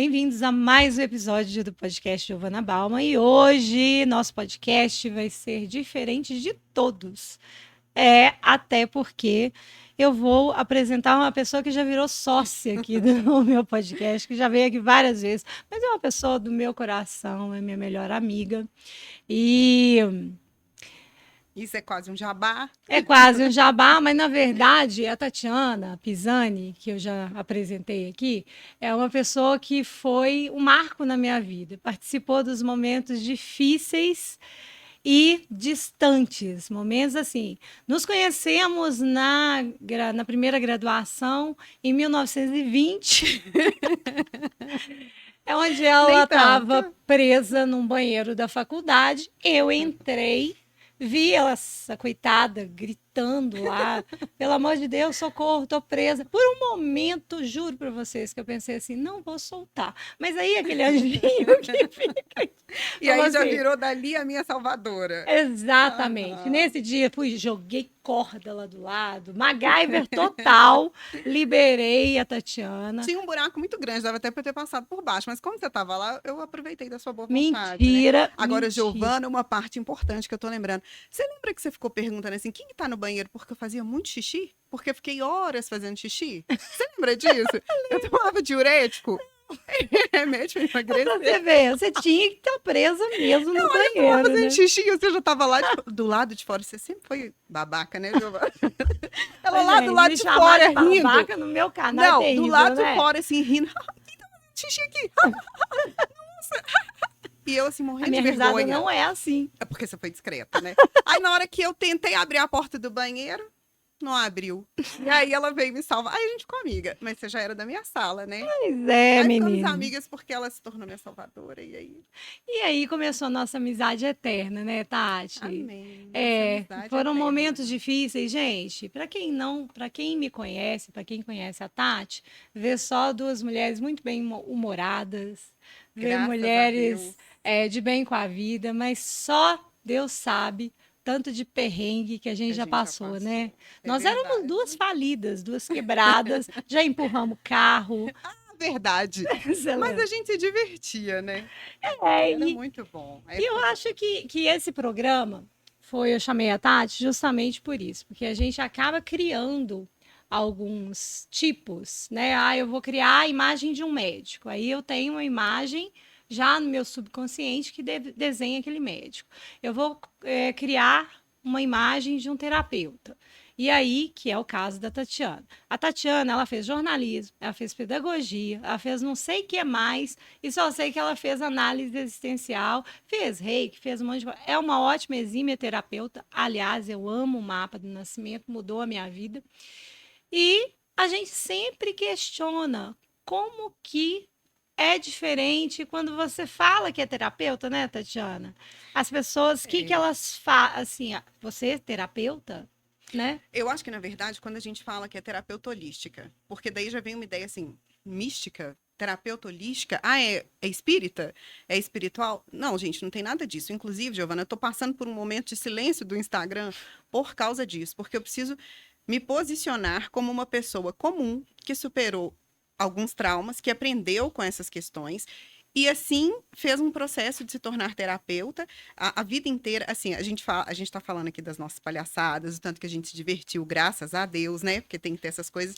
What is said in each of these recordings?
bem-vindos a mais um episódio do podcast Giovana Bauman. E hoje nosso podcast vai ser diferente de todos. Até porque eu vou apresentar uma pessoa que já virou sócia aqui do meu podcast, que já veio aqui várias vezes, mas é uma pessoa do meu coração, é minha melhor amiga. E isso é quase um jabá. é quase um jabá, mas na verdade a Tatiana Pisani, que eu já apresentei aqui, é uma pessoa que foi um marco na minha vida. Participou dos momentos difíceis e distantes, momentos assim. Nos conhecemos na primeira graduação em 1920. É onde ela estava presa num banheiro da faculdade. Eu entrei. Vi ela, essa coitada, gritando lá, pelo amor de Deus, socorro, tô presa. Por um momento, juro para vocês, que eu pensei assim, não vou soltar. Mas aí aquele anjinho que fica... E aí já virou dali a minha salvadora. Exatamente. Nesse dia, joguei corda lá do lado, MacGyver total, liberei a Tatiana. Tinha um buraco muito grande, dava até para ter passado por baixo, mas como você estava lá, eu aproveitei da sua boa vontade. Mentira. Né? Agora, Giovana, uma parte importante que eu tô lembrando. Você lembra que você ficou perguntando assim, quem tá no banheiro porque eu fazia muito xixi? Porque eu fiquei horas fazendo xixi? Você lembra disso? Eu tomava diurético. Remédio pra emagrecer. Você vê, você tinha que estar presa mesmo no banheiro. Eu fazendo né? xixi, você já estava lá do lado de fora. Você sempre foi babaca, né, Giovana? Ela lá do lado de fora rindo. Babaca no meu canal. Não, terrível, do lado né? de fora, assim, rindo. Quem tá fazendo xixi aqui? Nossa. E eu, assim, morrendo de vergonha. A minha risada não é assim. É porque você foi discreta, né? Aí, na hora que eu tentei abrir a porta do banheiro, não abriu. E aí ela veio me salvar. Aí a gente ficou amiga. Mas você já era da minha sala, né? Pois é, aí menina. ficamos amigas porque ela se tornou minha salvadora. E aí começou a nossa amizade eterna, né, Tati? Amém. Foram momentos difíceis, gente. Para quem me conhece, para quem conhece a Tati, vê só duas mulheres muito bem humoradas, vê mulheres de bem com a vida, mas só Deus sabe tanto de perrengue que a gente já passou, né? Nós éramos duas falidas, duas quebradas, já empurramos carro. Verdade. Mas a gente se divertia, né? Era muito bom. E eu acho que esse programa eu chamei a Tati justamente por isso, porque a gente acaba criando alguns tipos, né? Eu vou criar a imagem de um médico. Aí eu tenho uma imagem já no meu subconsciente que desenha aquele médico. Eu vou criar uma imagem de um terapeuta. E aí, que é o caso da Tatiana. A Tatiana, ela fez jornalismo, ela fez pedagogia, ela fez não sei o que mais, e só sei que ela fez análise existencial, fez reiki, fez um monte de coisa. É uma ótima, exímia terapeuta. Aliás, eu amo o mapa do nascimento, mudou a minha vida. E a gente sempre questiona como que é diferente quando você fala que é terapeuta, né, Tatiana? As pessoas, o que elas fazem? Assim, você é terapeuta? Né? Eu acho que, na verdade, quando a gente fala que é terapeuta holística, porque daí já vem uma ideia assim, mística, terapeuta holística, é espírita? É espiritual? Não, gente, não tem nada disso. Inclusive, Giovana, eu tô passando por um momento de silêncio do Instagram por causa disso, porque eu preciso me posicionar como uma pessoa comum que superou alguns traumas, que aprendeu com essas questões e, assim, fez um processo de se tornar terapeuta a vida inteira. Assim, a gente tá falando aqui das nossas palhaçadas, o tanto que a gente se divertiu, graças a Deus, né? Porque tem que ter essas coisas.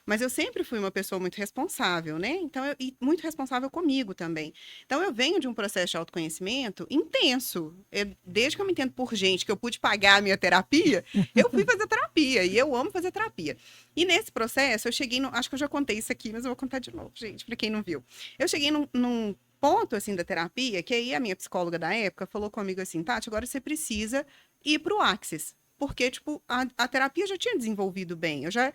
Mas eu sempre fui uma pessoa muito responsável, né? Então, e muito responsável comigo também. Então, eu venho de um processo de autoconhecimento intenso. Desde que eu me entendo por gente, que eu pude pagar a minha terapia, eu fui fazer terapia. E eu amo fazer terapia. E nesse processo, eu cheguei... Acho que eu já contei isso aqui, mas eu vou contar de novo, gente, para quem não viu. Eu cheguei num ponto, assim, da terapia, que aí a minha psicóloga da época falou comigo assim, Tati, agora você precisa ir pro Axis. Porque, tipo, a terapia já tinha desenvolvido bem. Eu já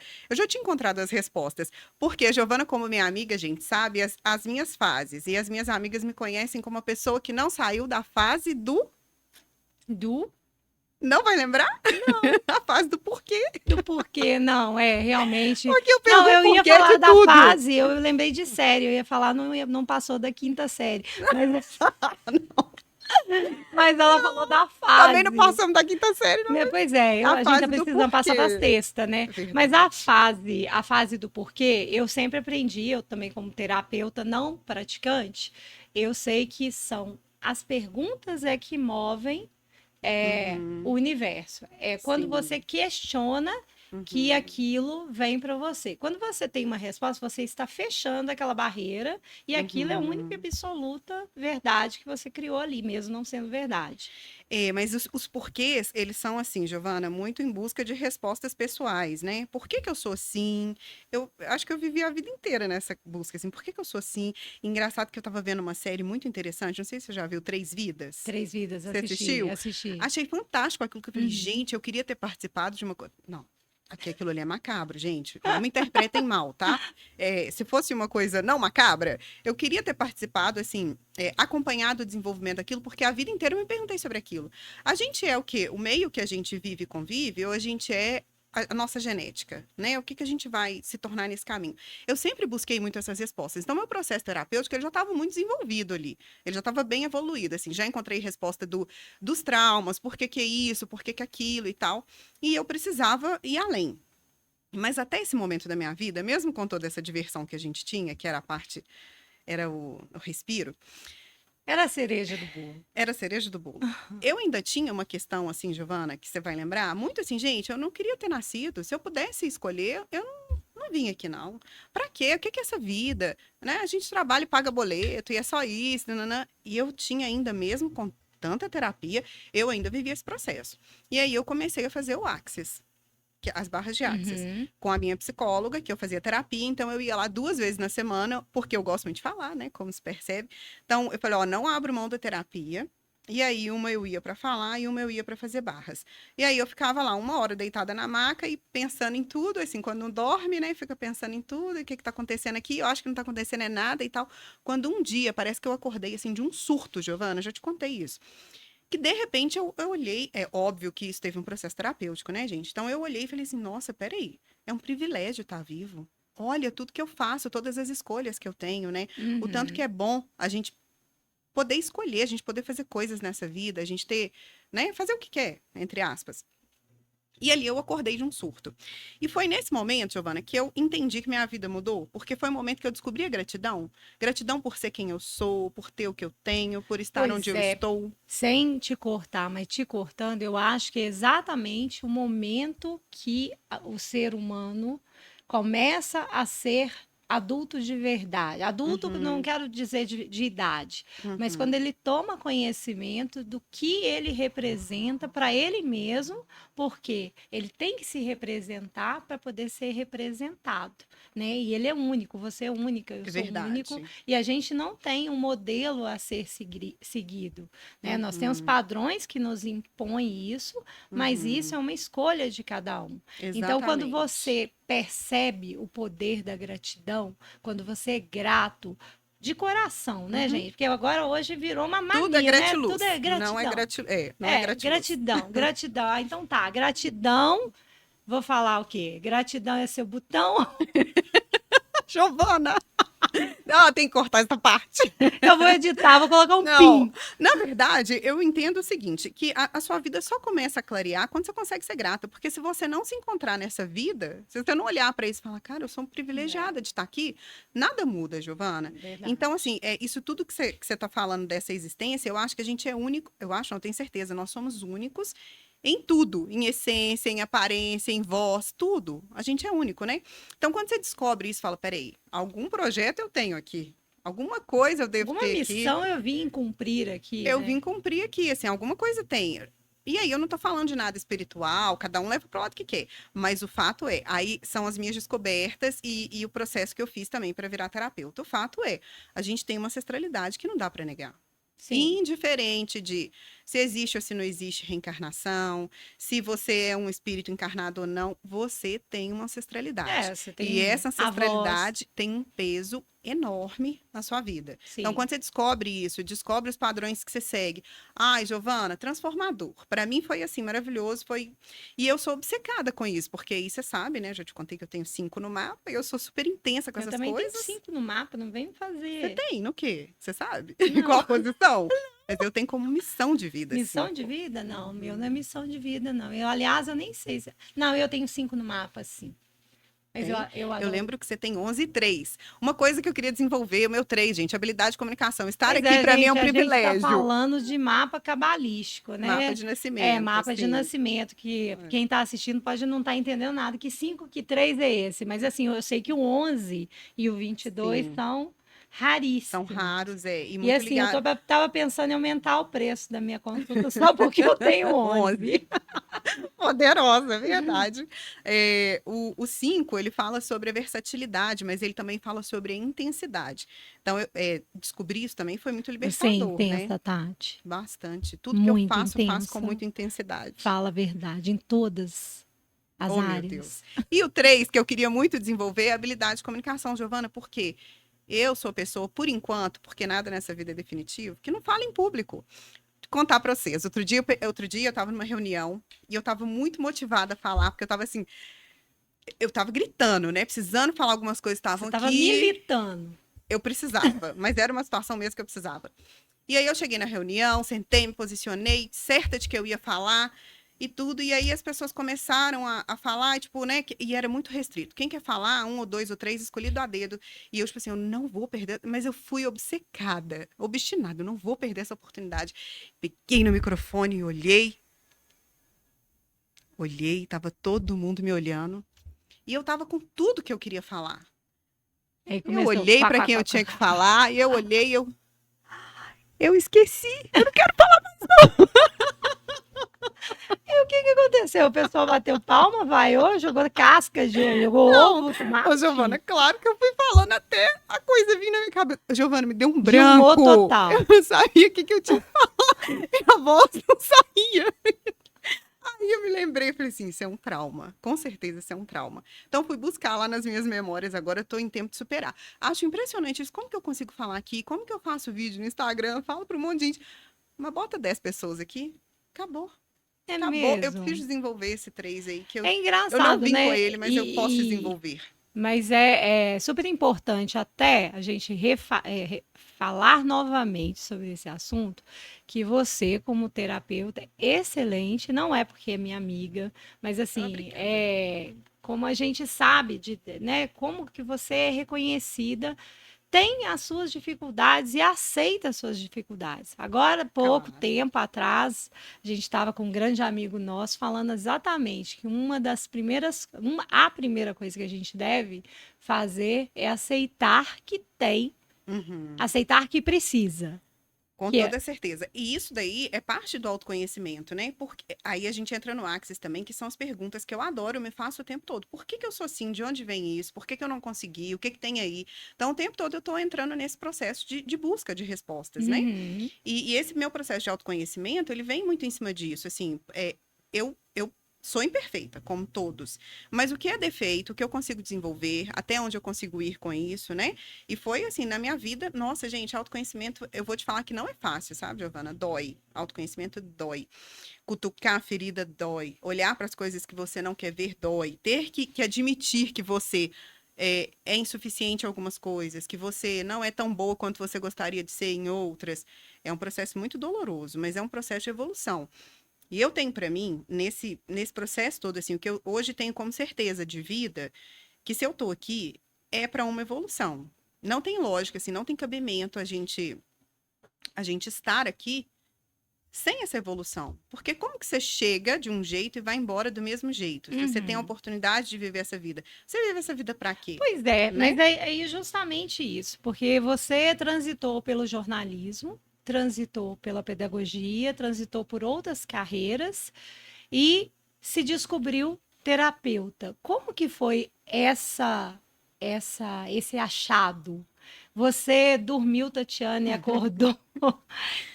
tinha encontrado as respostas. Porque a Giovana, como minha amiga, gente, sabe as minhas fases. E as minhas amigas me conhecem como uma pessoa que não saiu da fase do... Não vai lembrar? Não. A fase do porquê. Do porquê, não, realmente. Porque eu ia falar da tudo. fase, eu lembrei de série, eu ia falar, não passou da quinta série. Mas... não. Mas ela falou da fase. Também não passamos da quinta série, não. Pois é, A a gente fase tá do precisando passar porquê. da sexta, né? Verdade. Mas a fase do porquê, eu sempre aprendi, eu também como terapeuta não praticante, eu sei que são as perguntas é que movem o Uhum, universo. É quando você sim. questiona que Uhum, aquilo vem para você. Quando você tem uma resposta, você está fechando aquela barreira e aquilo é a única e uhum. absoluta verdade que você criou ali, mesmo não sendo verdade. É, mas os porquês, eles são assim, Giovana, muito em busca de respostas pessoais, né? Por que que eu sou assim? Eu acho que eu vivi a vida inteira nessa busca, assim, por que que eu sou assim? Engraçado que eu tava vendo uma série muito interessante, não sei se você já viu, Três Vidas. Três vidas, Você assisti, assistiu? assisti. Achei fantástico aquilo que eu falei, Uhum. gente, eu queria ter participado de uma coisa. Não. Aqui aquilo ali é macabro, gente. Não me interpretem mal, tá? É, se fosse uma coisa não macabra, eu queria ter participado, assim, acompanhado o desenvolvimento daquilo, porque a vida inteira eu me perguntei sobre aquilo. A gente é o quê? O meio que a gente vive e convive, ou a gente é a nossa genética, né? O que que a gente vai se tornar nesse caminho? Eu sempre busquei muito essas respostas. Então, meu processo terapêutico, ele já estava muito desenvolvido ali. Ele já estava bem evoluído, assim. Já encontrei resposta dos traumas, por que que é isso, por que que é aquilo e tal. E eu precisava ir além. Mas até esse momento da minha vida, mesmo com toda essa diversão que a gente tinha, que era a parte, era o respiro, Era a cereja do bolo. era a cereja do bolo. Eu ainda tinha uma questão, assim, Giovana, que você vai lembrar, muito assim, gente, eu não queria ter nascido. Se eu pudesse escolher, eu não vim aqui, não. Pra quê? O que que é essa vida? Né? A gente trabalha e paga boleto, e é só isso, nananã. E eu tinha ainda, mesmo com tanta terapia, eu ainda vivia esse processo. E aí eu comecei a fazer o Axis, as barras de Axis, Uhum. com a minha psicóloga, que eu fazia terapia, então eu ia lá 2 vezes na semana, porque eu gosto muito de falar, né, como se percebe. Então eu falei, ó, não abro mão da terapia. E aí uma eu ia para falar e uma eu ia para fazer barras. E aí eu ficava lá 1 hora deitada na maca e pensando em tudo, assim, quando não dorme, né, fica pensando em tudo, o que que tá acontecendo aqui? Eu acho que não tá acontecendo é nada e tal. Quando um dia parece que eu acordei assim de um surto, Giovana, eu já te contei isso, que de repente eu olhei, é óbvio que isso teve um processo terapêutico, né, gente? Então eu olhei e falei assim, nossa, peraí, é um privilégio estar vivo. Olha tudo que eu faço, todas as escolhas que eu tenho, né? O tanto que Uhum. é bom a gente poder escolher, a gente poder fazer coisas nessa vida, a gente ter, né, fazer o que quer, entre aspas. E ali eu acordei de um surto. E foi nesse momento, Giovana, que eu entendi que minha vida mudou, porque foi o momento que eu descobri a gratidão. Gratidão por ser quem eu sou, por ter o que eu tenho, por estar onde Pois eu é, estou. sem te cortar, mas te cortando, eu acho que é exatamente o momento que o ser humano começa a ser adulto de verdade. Adulto, não Uhum, quero dizer de idade, mas quando uhum. ele toma conhecimento do que ele representa para ele mesmo, porque ele tem que se representar para poder ser representado, né? E ele é único, você é única, eu É sou único, verdade. e a gente não tem um modelo a ser seguido, né? Nós temos Uhum, padrões que nos impõem isso, mas isso uhum. é uma escolha de cada um. Então, quando Exatamente. você percebe o poder da gratidão, quando você é grato de coração, né, Uhum. gente? Porque agora hoje virou uma Tudo é mania, né? Tudo é gratiluz. gratidão. Não é gratiluz. Gratidão, gratidão. Ah, então tá, gratidão. Vou falar o quê? Gratidão é seu botão. Giovana! Não, tem que cortar essa parte. Eu vou editar, vou colocar um Não, pim. na verdade, eu entendo o seguinte, que a sua vida só começa a clarear quando você consegue ser grata, porque se você não se encontrar nessa vida, se você não olhar para isso e falar, cara, eu sou É, privilegiada de estar aqui, nada muda, Giovana. Então, verdade. assim, isso tudo que você está falando dessa existência, eu acho que a gente é único, eu acho, não tenho certeza, nós somos únicos em tudo, em essência, em aparência, em voz, tudo. A gente é único, né? Então, quando você descobre isso, fala, peraí, algum projeto eu tenho aqui. Alguma coisa eu devo Alguma ter aqui. missão eu vim cumprir aqui, Eu né? vim cumprir aqui, assim, alguma coisa tem. E aí eu não tô falando de nada espiritual, cada um leva pro lado que quer. Mas o fato é, aí são as minhas descobertas e o processo que eu fiz também para virar terapeuta. O fato é, a gente tem uma ancestralidade que não dá para negar. Sim. Indiferente de se existe ou se não existe reencarnação, se você é um espírito encarnado ou não, você tem uma ancestralidade. É, você E tem essa avós, ancestralidade tem um peso enorme na sua vida. Então, sim. quando você descobre isso, descobre os padrões que você segue. Ai, Giovana, transformador. Para mim foi assim, maravilhoso. Foi. E eu sou obcecada com isso, porque aí você sabe, né? Já te contei que eu tenho 5 no mapa e eu sou super intensa com Eu essas também tenho coisas. 5 no mapa, não vem Você fazer. tem, no quê? Você sabe? Em Não, qual posição? Mas eu tenho como missão de vida, Missão assim. de vida? Não, meu não é missão de vida, não. Aliás, eu nem sei se. Não, eu tenho 5 no mapa, sim. Mas Tem? eu Eu adoro. lembro que você tem 11 e 3. Uma coisa que eu queria desenvolver, o meu 3, gente, habilidade de comunicação. Estar Pois aqui é, para mim é um gente, a gente está privilégio. falando de mapa cabalístico, Mapa né? de É, nascimento, mapa de assim. nascimento, que É. quem está assistindo pode não estar entendendo nada, que 5, que 3 é esse. Mas assim, eu sei que o 11 e o 22 Sim, são são raríssimos. raros, é, e E muito assim, eu ligado. tava pensando em aumentar o preço da minha consulta só porque eu tenho 11. 11. Poderosa, é verdade. O 5, ele fala sobre a versatilidade, mas ele também fala sobre a intensidade. Então, descobrir isso também foi muito Você é libertador, né? intensa, Tati. Bastante. Tudo que Muito eu faço com intensa. muita intensidade. Fala a verdade em todas as Oh, meu Deus. áreas. E o 3, que eu queria muito desenvolver, é a habilidade de comunicação, Giovana, porque eu sou pessoa, por enquanto, porque nada nessa vida é definitivo, que não fala em público. Contar para vocês. Outro dia eu estava numa reunião e eu estava muito motivada a falar, porque eu estava gritando, né? Precisando falar algumas coisas que Você estavam estava aqui. militando. Eu precisava, mas era uma situação mesmo que eu precisava. E aí eu cheguei na reunião, sentei, me posicionei, certa de que eu ia falar e tudo. E aí as pessoas começaram a falar, tipo, né? E era muito restrito. Quem quer falar, um ou dois ou três, escolhido a dedo. E eu, tipo assim, eu não vou perder. Mas eu fui obcecada, obstinada, eu não vou perder essa oportunidade. Peguei no microfone e olhei, tava todo mundo me olhando. E eu tava com tudo que eu queria falar. Aí Eu começou. olhei Quá, para quá, quem eu quá, tinha que quá. falar, e eu olhei, eu esqueci. Eu não quero. E o que que aconteceu? O pessoal bateu palma, vaiou, jogou casca, jogou Não, ovo, ô Giovana, tomate. claro que eu fui falando até a coisa vir na minha cabeça. Giovana, me deu um De humor branco. Eu total. não sabia o que, que eu tinha que falar. Minha voz não saía. Aí eu me lembrei e falei assim: isso é um trauma. Com certeza isso é um trauma. Então fui buscar lá nas minhas memórias, agora eu tô em tempo de superar. Acho impressionante isso. Como que eu consigo falar aqui? Como que eu faço vídeo no Instagram? Falo para um monte de gente. Mas bota 10 pessoas aqui. Acabou. É Acabou. Eu mesmo. preciso desenvolver esse 3 aí, que É eu não engraçado, vim com né? ele, mas eu posso desenvolver. Mas é super importante até a gente falar novamente sobre esse assunto, que você, como terapeuta, é excelente, não é porque é minha amiga, mas Ah, assim, obrigada. como a gente sabe, né, como que você é reconhecida, tem as suas dificuldades e aceita as suas dificuldades. Agora, pouco Claro. tempo atrás, a gente estava com um grande amigo nosso falando exatamente que a primeira coisa que a gente deve fazer é aceitar que tem, Uhum. aceitar que precisa. Com Que é, toda certeza. E isso daí é parte do autoconhecimento, né? Porque aí a gente entra no Axis também, que são as perguntas que eu adoro, eu me faço o tempo todo. Por que que eu sou assim? De onde vem isso? Por que que eu não consegui? O que que tem aí? Então, o tempo todo eu estou entrando nesse processo de busca de respostas, né? uhum, E esse meu processo de autoconhecimento, ele vem muito em cima disso, assim, eu sou imperfeita, como todos, mas o que é defeito, o que eu consigo desenvolver, até onde eu consigo ir com isso, né? E foi assim, na minha vida, nossa, gente, autoconhecimento, eu vou te falar que não é fácil, sabe, Giovana? Dói. Autoconhecimento dói. Cutucar a ferida dói. Olhar para as coisas que você não quer ver dói. Ter que admitir que você é insuficiente em algumas coisas, que você não é tão boa quanto você gostaria de ser em outras. É um processo muito doloroso, mas é um processo de evolução. E eu tenho para mim, nesse processo todo, assim, o que eu hoje tenho como certeza de vida, que se eu tô aqui, é para uma evolução. Não tem lógica, assim, não tem cabimento a gente estar aqui sem essa evolução. Porque como que você chega de um jeito e vai embora do mesmo jeito? Se você tem a uhum. oportunidade de viver essa vida, você vive essa vida para quê? Pois é, Né? mas é justamente isso, porque você transitou pelo jornalismo, transitou pela pedagogia, transitou por outras carreiras e se descobriu terapeuta. Como que foi esse achado? Você dormiu, Tatiana, e acordou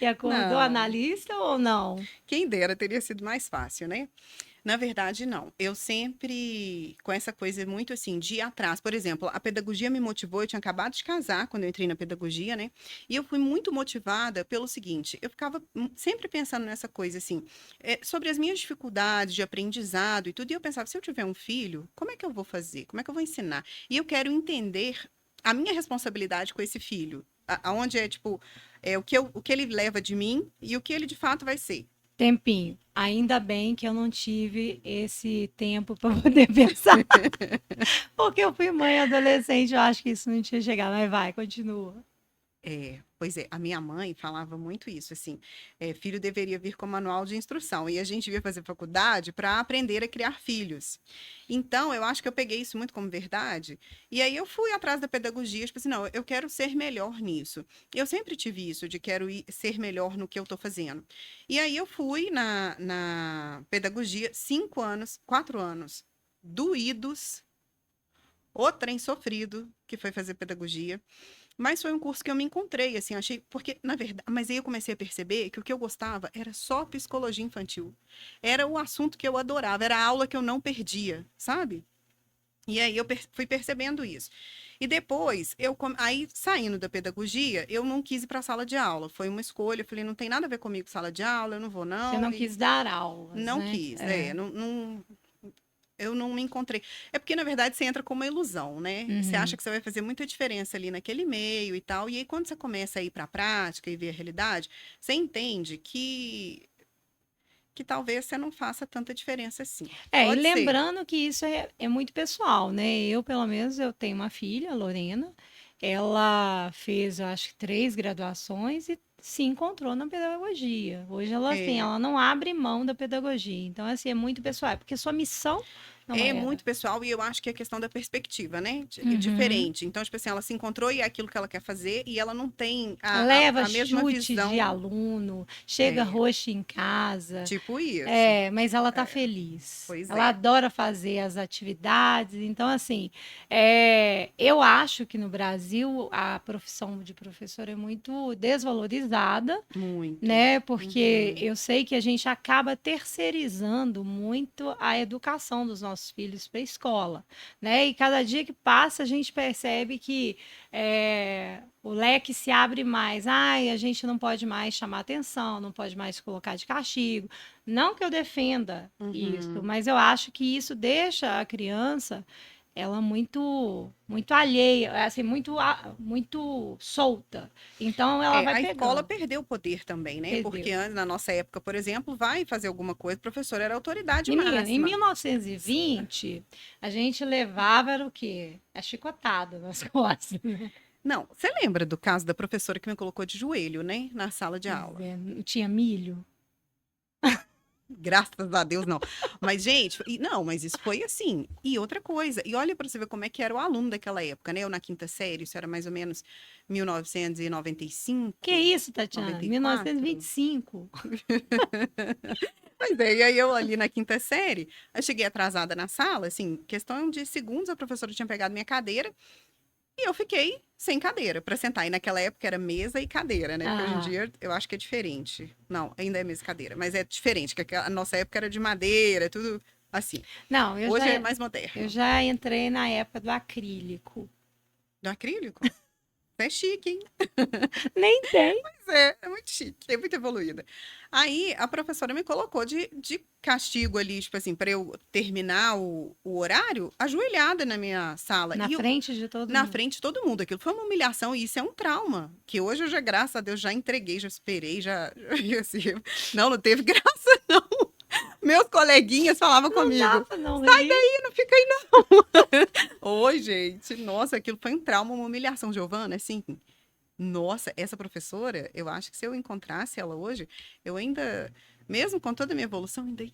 e acordou Não, analista ou não? quem dera teria sido mais fácil, né? Na verdade, não. Eu sempre, com essa coisa muito assim, de ir atrás. Por exemplo, a pedagogia me motivou. Eu tinha acabado de casar quando eu entrei na pedagogia, né? E eu fui muito motivada pelo seguinte: eu ficava sempre pensando nessa coisa assim, sobre as minhas dificuldades de aprendizado e tudo. E eu pensava, se eu tiver um filho, como é que eu vou fazer? Como é que eu vou ensinar? E eu quero entender a minha responsabilidade com esse filho. aonde é, tipo, o que ele leva de mim e o que ele de fato vai ser. Tempinho. Ainda bem que eu não tive esse tempo para poder pensar. Porque eu fui mãe adolescente, eu acho que isso não tinha chegado. Mas vai, continua. Pois é, a minha mãe falava muito isso, assim, filho deveria vir com manual de instrução, e a gente ia fazer faculdade para aprender a criar filhos. Então, eu acho que eu peguei isso muito como verdade, e aí eu fui atrás da pedagogia, tipo assim, não, eu quero ser melhor nisso. Eu sempre tive isso, de quero ser melhor no que eu estou fazendo. E aí eu fui na pedagogia 5 anos, 4 anos, doídos, o trem sofrido, que foi fazer pedagogia. Mas foi um curso que eu me encontrei, assim, achei, porque, na verdade, mas aí eu comecei a perceber que o que eu gostava era só psicologia infantil. Era o assunto que eu adorava, era a aula que eu não perdia, sabe? E aí eu fui percebendo isso. E depois, aí saindo da pedagogia, eu não quis ir para a sala de aula. Foi uma escolha, eu falei, não tem nada a ver comigo sala de aula, eu não vou Você não. não E quis dar aulas, não né? quis, não, eu não me encontrei. É porque, na verdade, você entra com uma ilusão, né? Você Uhum. acha que você vai fazer muita diferença ali naquele meio e tal. E aí, quando você começa a ir para a prática e ver a realidade, você entende que talvez você não faça tanta diferença assim. E Pode ser. lembrando que isso é muito pessoal, né? Eu, pelo menos, eu tenho uma filha, a Lorena. Ela fez, eu acho que 3 graduações e se encontrou na pedagogia. Hoje ela, assim, É, ela não abre mão da pedagogia. Então, assim, é muito pessoal. É porque sua missão não é era. muito pessoal e eu acho que é questão da perspectiva, né? É Uhum. diferente. Então, tipo assim, ela se encontrou e é aquilo que ela quer fazer e ela não tem Leva a mesma chute de visão. aluno, chega É, roxa em casa. tipo isso. Mas ela tá É, feliz. pois Ela é. adora fazer as atividades. Então, assim, eu acho que no Brasil a profissão de professor é muito desvalorizada, Muito. né? Porque Uhum. eu sei que a gente acaba terceirizando muito a educação dos nossos filhos para a escola, né? E cada dia que passa a gente percebe que o leque se abre mais. Ai, a gente não pode mais chamar atenção, não pode mais colocar de castigo. Não que eu defenda isso, Uhum. mas eu acho que isso deixa a criança ela muito alheia, assim, muito solta. Então ela vai A escola pegando. perdeu o poder também, né? Porque Perdeu. antes, na nossa época, por exemplo, vai fazer alguma coisa, o professor era a autoridade Menina, em máxima. 1920, a gente levava era o quê? A chicotada nas costas. Não, você lembra do caso da professora que me colocou de joelho, né? Na sala de Pois aula. é, não tinha milho. Graças a Deus, não. Mas, gente, não, mas isso foi assim. E outra coisa, e olha para você ver como é que era o aluno daquela época, né? Eu na quinta série, isso era mais ou menos Que 1995, isso, Tatiana? 94. 1925. Pois é, e aí eu ali na quinta série, eu cheguei atrasada na sala, assim, questão de segundos, a professora tinha pegado minha cadeira e eu fiquei sem cadeira para sentar. E naquela época era mesa e cadeira, né? Porque hoje em Ah, dia eu acho que é diferente. Não, ainda é mesa e cadeira, mas é diferente, que a nossa época era de madeira, tudo assim. não, Hoje é mais eu moderno. já entrei na época do acrílico. Do acrílico? É chique, hein? Nem tem. É muito chique, é muito evoluída. Aí a professora me colocou de castigo ali, tipo assim, para eu terminar o horário, ajoelhada na minha sala. Na E eu, frente de todo na mundo. frente de todo mundo. Aquilo foi uma humilhação e isso é um trauma. Que hoje eu já, graças a Deus, já entreguei, já superei, já. Assim, não teve graça, não. Meus coleguinhas falavam Não dá comigo. pra não rir. Não fica aí, não. Oi, gente. Nossa, aquilo foi um trauma, uma humilhação, Giovana, assim. Nossa, essa professora, eu acho que se eu encontrasse ela hoje, eu ainda, mesmo com toda a minha evolução, ainda ia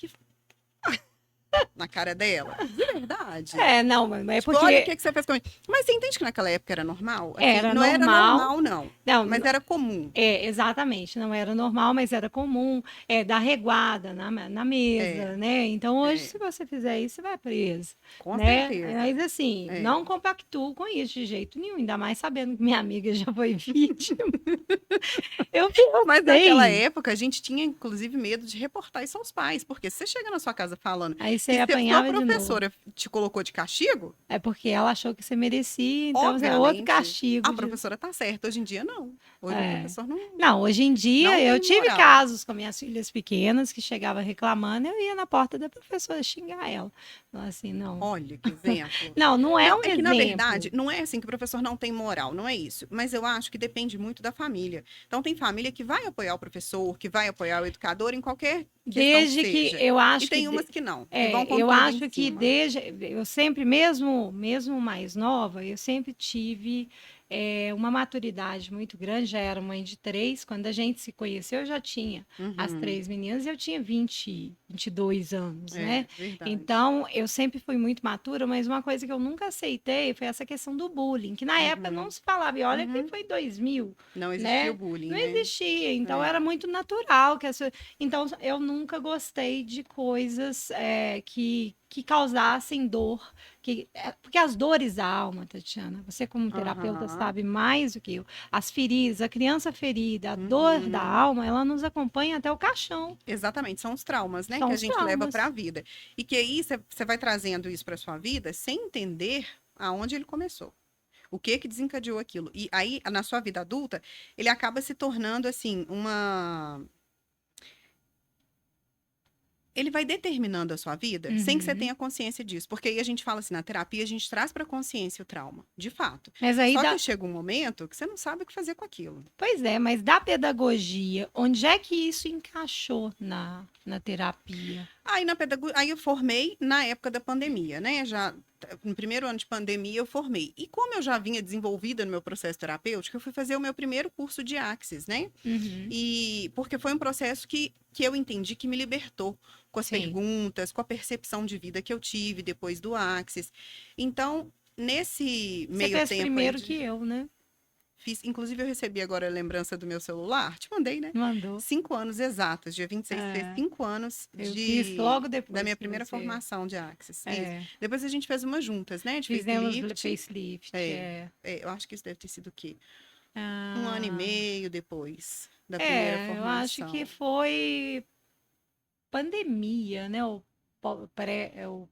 na cara dela. De verdade. Não, mas é Tipo, olha o porque que que você fez comigo. Mas você entende que naquela época era normal? Assim, era não era normal. normal, não. Não, Mas era comum. exatamente, não era normal, mas era comum, dar reguada na É, mesa, né? Então, hoje, é, se você fizer isso, você vai preso, com né? certeza. Mas, assim, É. não compactuo com isso de jeito nenhum, ainda mais sabendo que minha amiga já foi vítima. Eu Mas naquela pensei, época, a gente tinha, inclusive, medo de reportar isso aos pais. Porque se você chega na sua casa falando aí você E se a sua apanhava de novo. professora te colocou de castigo, É porque ela achou que você merecia, então é outro obviamente, castigo. a professora tá certa. Hoje em dia, não. Hoje o É. professor Não, hoje em dia não eu tem tive moral. casos com minhas filhas pequenas que chegava reclamando, eu ia na porta da professora xingar ela. Falar assim, não. Olha que exemplo. Não, não é Não, um é que na exemplo. verdade, não é assim que o professor não tem moral, não é isso. Mas eu acho que depende muito da família. Então, tem família que vai apoiar o professor, que vai apoiar o educador em qualquer questão que Desde que seja. eu E acho que tem umas que não, que vão é, com eu tudo em acho que cima. desde eu sempre mesmo mais nova, eu sempre tive uma maturidade muito grande, já era mãe de três, quando a gente se conheceu eu já tinha as Uhum, três meninas, eu tinha 22 anos, é, né? verdade. Então, eu sempre fui muito matura, mas uma coisa que eu nunca aceitei foi essa questão do bullying, que na época não Uhum, se falava, e olha que uhum. foi 2000, Não existia o né? bullying, Não né? existia, então É. era muito natural que então, eu nunca gostei de coisas que causassem dor, porque as dores da alma, Tatiana, você como terapeuta Aham. sabe mais do que eu, as feridas, a criança ferida, a dor da Uhum. alma, ela nos acompanha até o caixão, Exatamente, são os traumas, né, que são a os gente leva para a traumas. vida. E que aí você vai trazendo isso para sua vida sem entender aonde ele começou. O que que desencadeou aquilo? E aí, na sua vida adulta, ele acaba se tornando assim uma ele vai determinando a sua vida sem que você Uhum. tenha consciência disso. Porque aí a gente fala assim, na terapia a gente traz para consciência o trauma, de fato. Mas aí Só que dá, chega um momento que você não sabe o que fazer com aquilo. pois é, mas da pedagogia, onde é que isso encaixou na terapia? Aí na pedagogia, aí eu formei na época da pandemia, né? Já no primeiro ano de pandemia eu formei. E como eu já vinha desenvolvida no meu processo terapêutico, eu fui fazer o meu primeiro curso de Axis, né? Uhum. E porque foi um processo que eu entendi que me libertou com as Sim. perguntas, com a percepção de vida que eu tive depois do Axis. Então, nesse Você meio fez tempo aí primeiro que eu, né? inclusive eu recebi agora a lembrança do meu celular, te mandei, né? Mandou. 5 anos exatos, dia 26 fez É, 5 anos eu fiz logo da depois minha que primeira você. formação de Axis. Isso. É, Depois a gente fez uma juntas, né? De fizemos facelift. facelift. É, eu acho que isso deve ter sido o quê? 1 ano e Ah, meio depois da primeira eu acho que formação. foi pandemia, né? O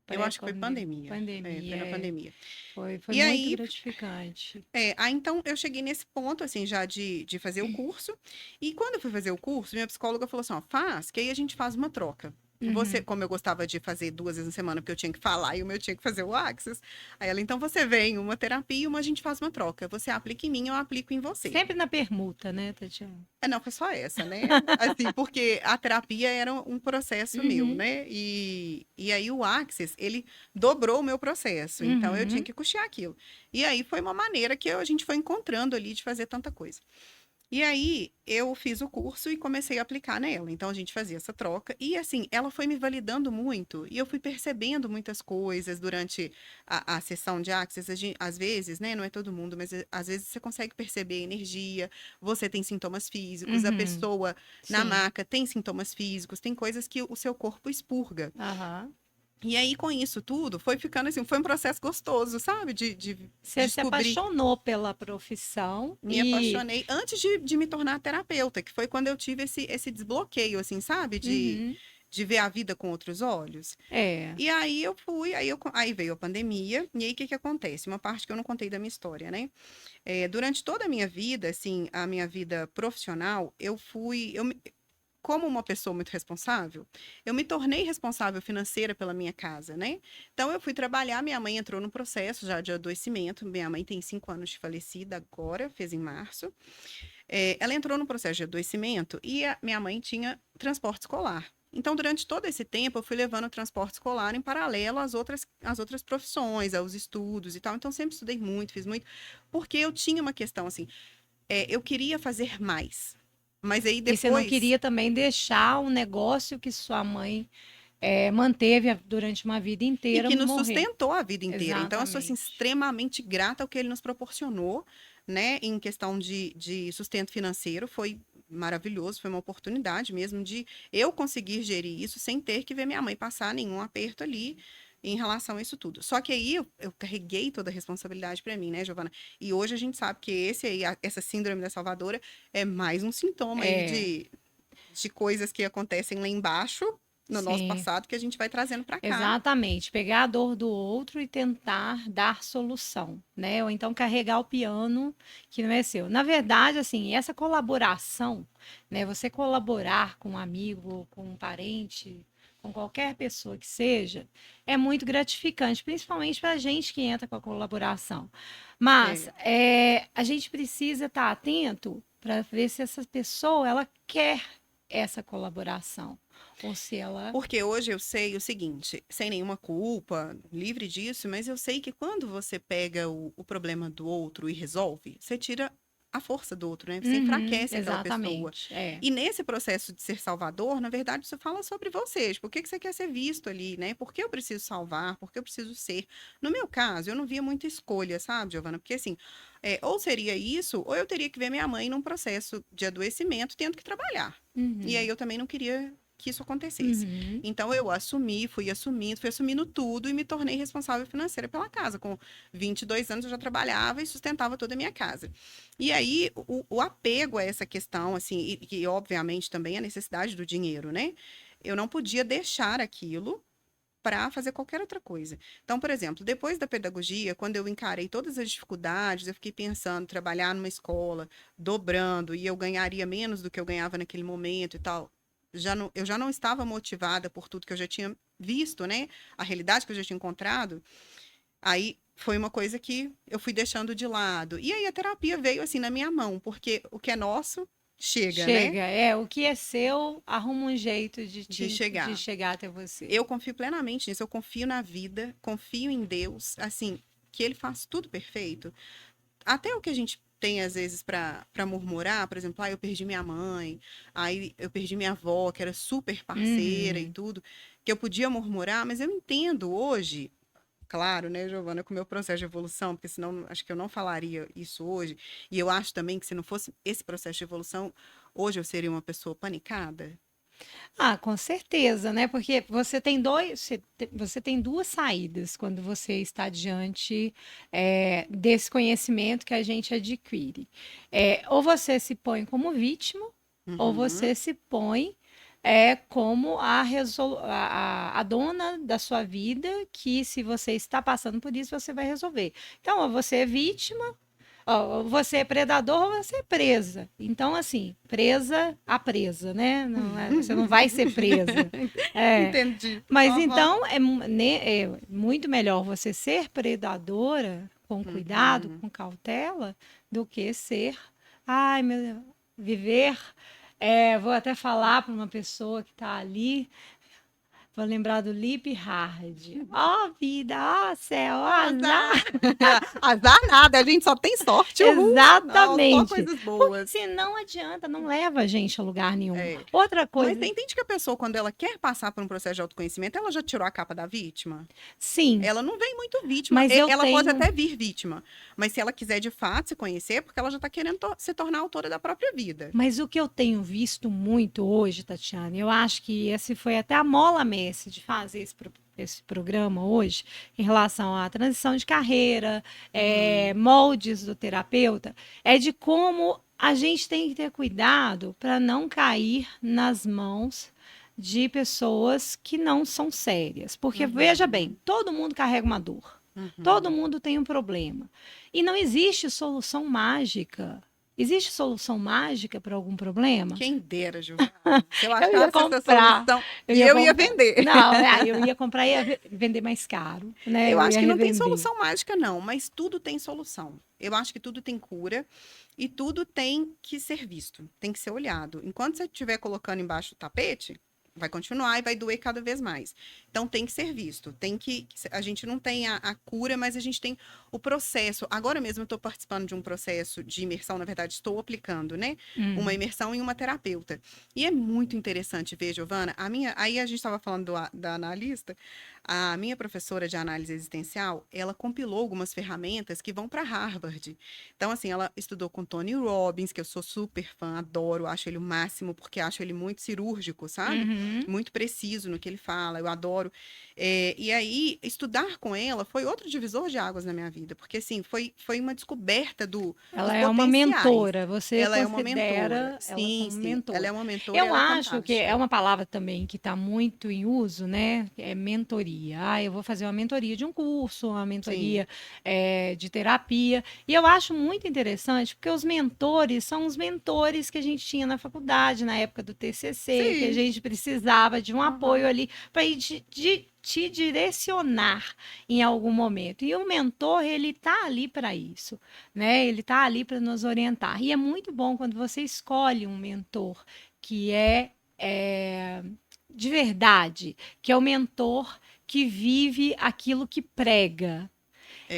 Eu acho que foi pré-pandemia. pandemia. É, foi Pandemia, na pandemia. foi E muito aí, gratificante. aí então eu cheguei nesse ponto, assim, já de fazer o curso. E quando eu fui fazer o curso, minha psicóloga falou assim: ó, faz, que aí a gente faz uma troca. Você, Uhum. como eu gostava de fazer 2 vezes na semana, porque eu tinha que falar e o meu tinha que fazer o Axis. Aí ela, então você vem uma terapia e uma a gente faz uma troca. Você aplica em mim, eu aplico em você. Sempre na permuta, né, Tatiana? Não, foi só essa, né? Assim, porque a terapia era um processo meu, Uhum. né? E aí o Axis, ele dobrou o meu processo. Então eu tinha Uhum. que custear aquilo. E aí foi uma maneira que a gente foi encontrando ali de fazer tanta coisa. E aí eu fiz o curso e comecei a aplicar nela. Então a gente fazia essa troca e assim, ela foi me validando muito e eu fui percebendo muitas coisas durante a sessão de Axis. Às vezes, né, não é todo mundo, mas às vezes você consegue perceber a energia, você tem sintomas físicos, a Uhum. pessoa na Sim. maca tem sintomas físicos, tem coisas que o seu corpo expurga. Aham. E aí, com isso tudo, foi ficando assim, foi um processo gostoso, sabe? De Você se descobrir. apaixonou pela profissão Me e. apaixonei antes de me tornar terapeuta, que foi quando eu tive esse desbloqueio, assim, sabe? Uhum. De ver a vida com outros olhos. É. E aí eu fui, aí veio a pandemia, e aí o que que acontece? Uma parte que eu não contei da minha história, né? Durante toda a minha vida, assim, a minha vida profissional, como uma pessoa muito responsável, eu me tornei responsável financeira pela minha casa, né? Então eu fui trabalhar, minha mãe entrou no processo já de adoecimento, minha mãe tem 5 anos de falecida agora, fez em março. Ela entrou no processo de adoecimento e a minha mãe tinha transporte escolar. Então, durante todo esse tempo, eu fui levando o transporte escolar em paralelo às outras profissões, aos estudos e tal. Então, sempre estudei muito, fiz muito, porque eu tinha uma questão assim, eu queria fazer mais. Mas aí E você não depois queria também deixar um negócio que sua mãe manteve durante uma vida e inteira que nos morrer. sustentou a vida inteira. Então, eu sou assim, Exatamente. extremamente grata ao que ele nos proporcionou, né, em questão de sustento financeiro. Foi maravilhoso, foi uma oportunidade mesmo de eu conseguir gerir isso sem ter que ver minha mãe passar nenhum aperto ali em relação a isso tudo. Só que aí eu carreguei toda a responsabilidade para mim, né, Giovana? E hoje a gente sabe que essa síndrome da Salvadora é mais um sintoma aí É. de coisas que acontecem lá embaixo no nosso Sim. passado que a gente vai trazendo para cá. Exatamente, pegar a dor do outro e tentar dar solução, né? Ou então carregar o piano que não é seu. Na verdade, assim, essa colaboração, né? Você colaborar com um amigo, com um parente, com qualquer pessoa que seja, é muito gratificante, principalmente para a gente que entra com a colaboração. Mas É. a gente precisa estar atento para ver se essa pessoa ela quer essa colaboração ou se ela. Porque hoje eu sei o seguinte, sem nenhuma culpa, livre disso, mas eu sei que quando você pega o problema do outro e resolve, você tira a força do outro, né? Você Uhum, enfraquece aquela pessoa. exatamente. É. E nesse processo de ser salvador, na verdade, isso fala sobre vocês. Por que que você quer ser visto ali, né? Por que eu preciso salvar? Por que eu preciso ser? No meu caso, eu não via muita escolha, sabe, Giovana? Porque assim, ou seria isso, ou eu teria que ver minha mãe num processo de adoecimento tendo que trabalhar. E aí Uhum, eu também não queria que isso acontecesse. uhum. Então eu assumi, fui assumindo tudo e me tornei responsável financeira pela casa. Com 22 anos eu já trabalhava e sustentava toda a minha casa. E aí o apego a essa questão, assim, e obviamente também a necessidade do dinheiro, né? Eu não podia deixar aquilo para fazer qualquer outra coisa. Então, por exemplo, depois da pedagogia, quando eu encarei todas as dificuldades, eu fiquei pensando trabalhar numa escola, dobrando, e eu ganharia menos do que eu ganhava naquele momento e tal. Eu já não estava motivada por tudo que eu já tinha visto, né? A realidade que eu já tinha encontrado. Aí foi uma coisa que eu fui deixando de lado. E aí a terapia veio assim na minha mão, porque o que é nosso chega, né? Chega, o que é seu, arruma um jeito De de chegar. chegar até você. Eu confio plenamente nisso, eu confio na vida, confio em Deus, assim, que ele faz tudo perfeito. Até o que a gente tem às vezes para murmurar, por exemplo, eu perdi minha mãe, aí eu perdi minha avó, que era super parceira e Uhum. tudo, que eu podia murmurar, mas eu entendo hoje, claro, né, Giovana, com o meu processo de evolução, porque senão acho que eu não falaria isso hoje, e eu acho também que se não fosse esse processo de evolução, hoje eu seria uma pessoa panicada. Ah, com certeza, né? Porque você tem duas saídas quando você está diante desse conhecimento que a gente adquire. Ou você se põe como vítima, ou Uhum. você se põe como a dona da sua vida, que se você está passando por isso, você vai resolver. Então, ou você é vítima. Ó, você é predador ou você é presa. Então, assim, presa a presa, né? Você não vai ser presa. É. Entendi. Mas Aham. então é muito melhor você ser predadora com cuidado, Uhum. com cautela, do que ser, ai, meu Deus, viver. Vou até falar para uma pessoa que está ali. Vou lembrar do Lip Hard. Ó vida, ó céu, ó azar. Azar. Azar nada, a gente só tem sorte, uhul. Só Exatamente. coisas Porque boas. se não adianta, não leva a gente a lugar nenhum. É. Outra Mas coisa, você entende que a pessoa, quando ela quer passar por um processo de autoconhecimento, ela já tirou a capa da vítima? sim, Ela não vem muito vítima. mas eu Ela pode tenho. até vir vítima. Mas se ela quiser de fato se conhecer, é porque ela já está querendo se tornar autora da própria vida. Mas o que eu tenho visto muito hoje, Tatiana, eu acho que esse foi até a mola mestre de fazer esse programa hoje, em relação à transição de carreira, Uhum. moldes do terapeuta, é de como a gente tem que ter cuidado para não cair nas mãos de pessoas que não são sérias. Porque, veja Uhum. bem, todo mundo carrega uma dor, todo Uhum. mundo tem um problema. E não existe solução mágica. Existe solução mágica para algum problema? Quem dera, Giovana. Se eu Eu ia achasse essa comprar, solução, eu e ia eu ia comprar. vender. Não, eu ia comprar e ia vender mais caro, né? Eu Eu acho ia que não tem revender. solução mágica, não, mas tudo tem solução. Eu acho que tudo tem cura e tudo tem que ser visto, tem que ser olhado. Enquanto você estiver colocando embaixo do tapete, vai continuar e vai doer cada vez mais. Então tem que ser visto, tem que. A gente não tem a cura, mas a gente tem o processo. Agora mesmo eu estou participando de um processo de imersão, na verdade, estou aplicando, né? Uma Hum, imersão em uma terapeuta. E é muito interessante ver, Giovana. Aí a gente estava falando da analista. A minha professora de análise existencial, ela compilou algumas ferramentas que vão para Harvard. Então, assim, ela estudou com Tony Robbins, que eu sou super fã, adoro, acho ele o máximo, porque acho ele muito cirúrgico, sabe? muito preciso no que ele fala, eu adoro. E aí, estudar com ela foi outro divisor de águas na minha vida, porque assim, foi uma descoberta dos Ela é uma potenciais. mentora, você Ela é uma mentora. considera ela Sim, como sim. Ela é mentora. uma mentora, Eu ela é acho que é fantástica. uma palavra também que está muito em uso, né? É mentoria. Ah, eu vou fazer uma mentoria de um curso, uma Sim. mentoria de terapia. E eu acho muito interessante, porque os mentores são os mentores que a gente tinha na faculdade, na época do TCC, que a Sim. gente precisava de um apoio Aham. ali para ir te direcionar em algum momento. E o mentor, ele tá ali para isso, né? Ele tá ali para nos orientar. E é muito bom quando você escolhe um mentor que é de verdade, que é o mentor que vive aquilo que prega,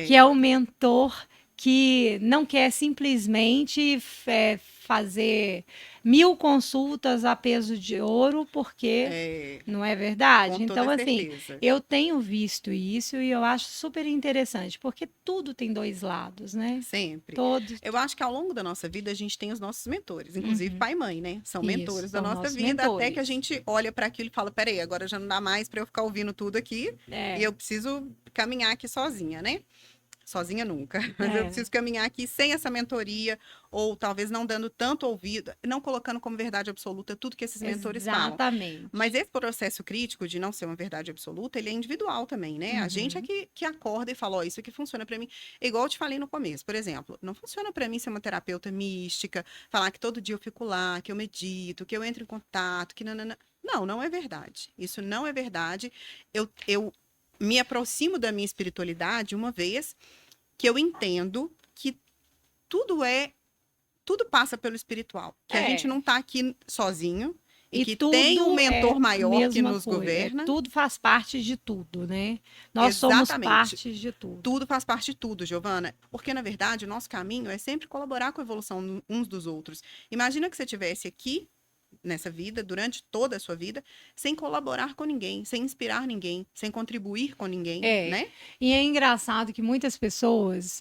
que é É, o mentor que não quer simplesmente fazer 1000 consultas a peso de ouro, porque é, não é com verdade? Então, toda assim, certeza. eu tenho visto isso e eu acho super interessante, porque tudo tem dois lados, né? Sempre. Todos. Eu acho que ao longo da nossa vida a gente tem os nossos mentores, inclusive Uhum. pai e mãe, né? São Isso, mentores da são nossa nossos vida, até que a mentores. gente olha para aquilo e fala: peraí, agora já não dá mais para eu ficar ouvindo tudo aqui e É, eu preciso caminhar aqui sozinha, né? Sozinha nunca, mas eu é, preciso caminhar aqui sem essa mentoria, ou talvez não dando tanto ouvido, não colocando como verdade absoluta tudo que esses mentores falam. Mas exatamente. esse processo crítico de não ser uma verdade absoluta, ele é individual também, né? A gente é Uhum. que acorda e fala, ó, isso aqui funciona pra mim. Igual eu te falei no começo, por exemplo, não funciona pra mim ser uma terapeuta mística, falar que todo dia eu fico lá, que eu medito, que eu entro em contato, que nanana. Não, não é verdade. Isso não é verdade. Eu me aproximo da minha espiritualidade uma vez que eu entendo que tudo tudo passa pelo espiritual, que a gente É. não tá aqui sozinho e E que tem um tudo mentor é a maior que mesma nos coisa. É, governa. tudo faz parte de tudo, né? Nós somos Exatamente. parte de tudo. Tudo faz parte de tudo, Giovana, porque na verdade o nosso caminho é sempre colaborar com a evolução uns dos outros. Imagina que você tivesse aqui nessa vida, durante toda a sua vida, sem colaborar com ninguém, sem inspirar ninguém, sem contribuir com ninguém, É, né? e é engraçado que muitas pessoas,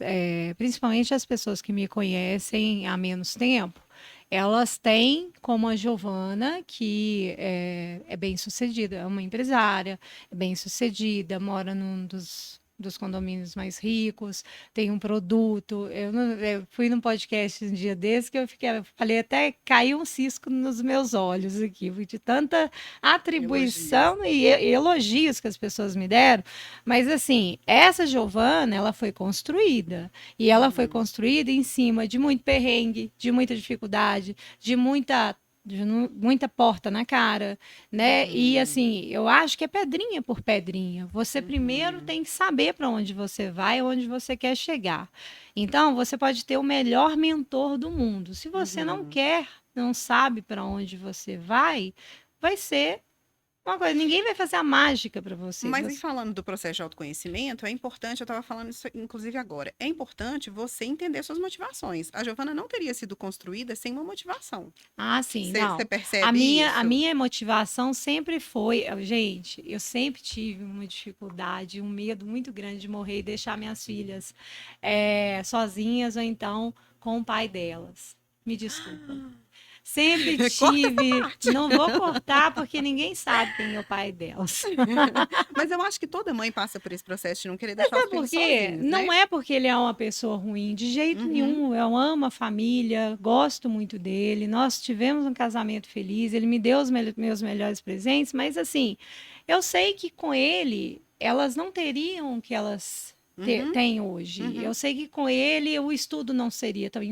principalmente as pessoas que me conhecem há menos tempo, elas têm como a Giovana, que é bem-sucedida, é uma empresária, é bem-sucedida, mora num dos condomínios mais ricos, tem um produto. Eu fui num podcast um dia desse que eu falei até caiu um cisco nos meus olhos aqui, de tanta Elogios. atribuição e elogios que as pessoas me deram. Mas assim, essa Giovana, ela foi construída. E ela foi Uhum, construída em cima de muito perrengue, de muita dificuldade, de muita porta na cara, né? E uhum, assim, eu acho que é pedrinha por pedrinha. Você primeiro uhum, tem que saber para onde você vai, onde você quer chegar. Então, você pode ter o melhor mentor do mundo. Se você não uhum. quer, não sabe para onde você vai ser uma coisa, ninguém vai fazer a mágica para você. Mas em falando do processo de autoconhecimento, é importante, eu estava falando isso inclusive agora, é importante você entender suas motivações. A Giovana não teria sido construída sem uma motivação. Ah, sim, Você não. A percebe minha, a isso? minha motivação sempre foi, gente, eu sempre tive uma dificuldade, um medo muito grande de morrer e deixar minhas filhas sozinhas ou então com o pai delas. Me desculpa. Sempre Corta essa tive, parte. não vou cortar porque ninguém sabe quem é o pai delas. Mas eu acho que toda mãe passa por esse processo de não querer deixar os Sabe por filhos quê? sozinhos, né? Não é porque ele é uma pessoa ruim, de jeito Uhum, nenhum. Eu amo a família, gosto muito dele. Nós tivemos um casamento feliz, ele me deu os meus melhores presentes, mas assim, eu sei que com ele elas não teriam o que elas uhum, têm hoje. Eu uhum. sei que com ele o estudo não seria tão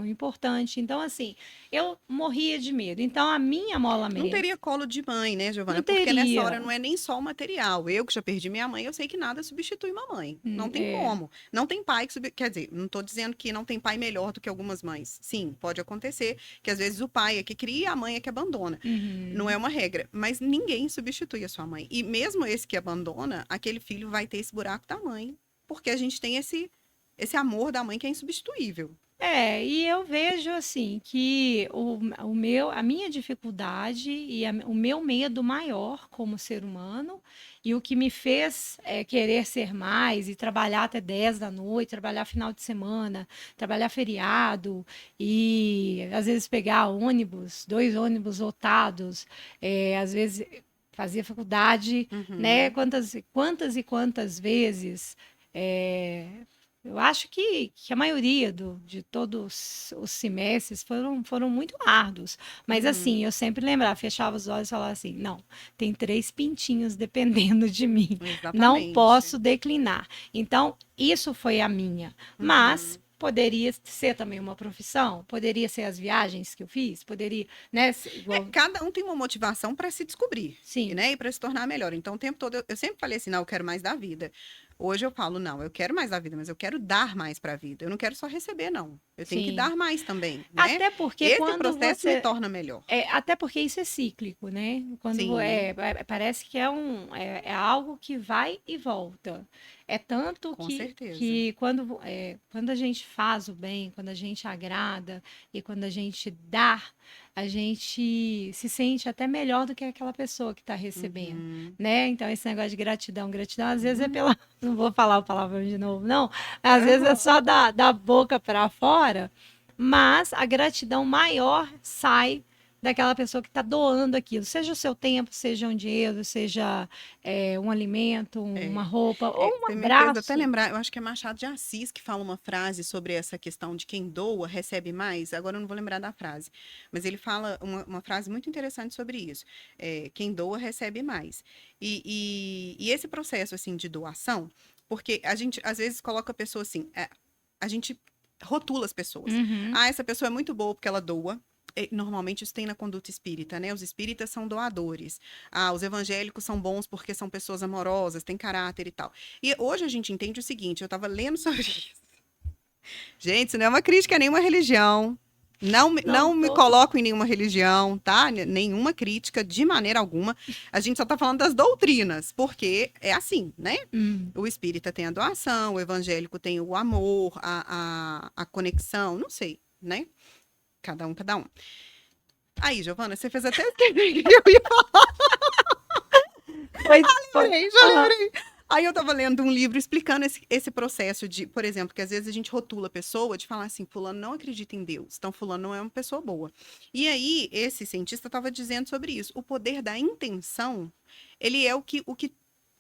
importante. Então, assim, eu morria de medo. Então, a minha mola Não mesmo teria colo de mãe, né, não Giovana? Porque nessa hora teria. não é nem só o material. Eu que já perdi minha mãe, eu sei que nada substitui mamãe. Não tem É, como. Não tem pai que Quer dizer, não tô dizendo que não tem pai melhor do que algumas mães. Sim, pode acontecer que às vezes o pai é que cria e a mãe é que abandona. Não é uhum. uma regra. Mas ninguém substitui a sua mãe. E mesmo esse que abandona, aquele filho vai ter esse buraco da mãe. Porque a gente tem esse amor da mãe que é insubstituível. E eu vejo assim que a minha dificuldade e o meu medo maior como ser humano e o que me fez querer ser mais e trabalhar até 10 da noite, trabalhar final de semana, trabalhar feriado e às vezes pegar ônibus, 2 ônibus lotados, às vezes fazia faculdade, né? Uhum. Quantas vezes é, eu acho que a maioria de todos os semestres foram muito árduos. Mas Uhum. assim, eu sempre lembrava, fechava os olhos e falava assim: não, tem 3 pintinhos dependendo de mim. Não Exatamente. posso declinar. Então, isso foi a minha. Mas Uhum. poderia ser também uma profissão, poderia ser as viagens que eu fiz, poderia, né? Igual, Cada um tem uma motivação para se descobrir, sim, né? E para se tornar melhor. Então, o tempo todo eu sempre falei assim, não, eu quero mais da vida. Hoje eu falo, não, eu quero mais da vida, mas eu quero dar mais para a vida. Eu não quero só receber, não. Eu tenho que sim. dar mais também, né? Até porque Esse quando processo me você torna melhor. até porque isso é cíclico, né? Sim, Parece que é algo que vai e volta. É tanto com que, certeza. que quando a gente faz o bem, quando a gente agrada e quando a gente dá, a gente se sente até melhor do que aquela pessoa que está recebendo, Uhum. né? Então, esse negócio de gratidão, gratidão às vezes é Uhum. pela. Não vou falar o palavrão de novo, não. Às vezes é Aham. só da boca para fora, mas a gratidão maior sai daquela pessoa que está doando aquilo, seja o seu tempo, seja um dinheiro, seja um alimento, uma É. roupa ou um Você me fez até abraço. lembrar, eu acho que é Machado de Assis que fala uma frase sobre essa questão de quem doa recebe mais. Agora eu não vou lembrar da frase, mas ele fala uma frase muito interessante sobre isso. Quem doa recebe mais. E esse processo assim de doação, porque a gente às vezes coloca a pessoa assim, a gente rotula as pessoas. Uhum, Ah, essa pessoa é muito boa porque ela doa. Normalmente isso tem na conduta espírita, né? Os espíritas são doadores. Ah, os evangélicos são bons porque são pessoas amorosas, têm caráter e tal. E hoje a gente entende o seguinte, eu estava lendo sobre isso. Gente, isso não é uma crítica a nenhuma religião. não Não me tô. coloco em nenhuma religião, tá? Nenhuma crítica, de maneira alguma. A gente só tá falando das doutrinas, porque é assim, né? Hum. O espírita tem a doação, o evangélico tem o amor, a conexão, não sei, né? Cada um, cada um. Aí, Giovana, você fez até esquecer que eu ia Foi. lembrei, já lembrei. Aí eu tava lendo um livro explicando esse processo de, por exemplo, que às vezes a gente rotula a pessoa de falar assim, fulano não acredita em Deus, então fulano não é uma pessoa boa. E aí, esse cientista estava dizendo sobre isso. O poder da intenção, ele é o que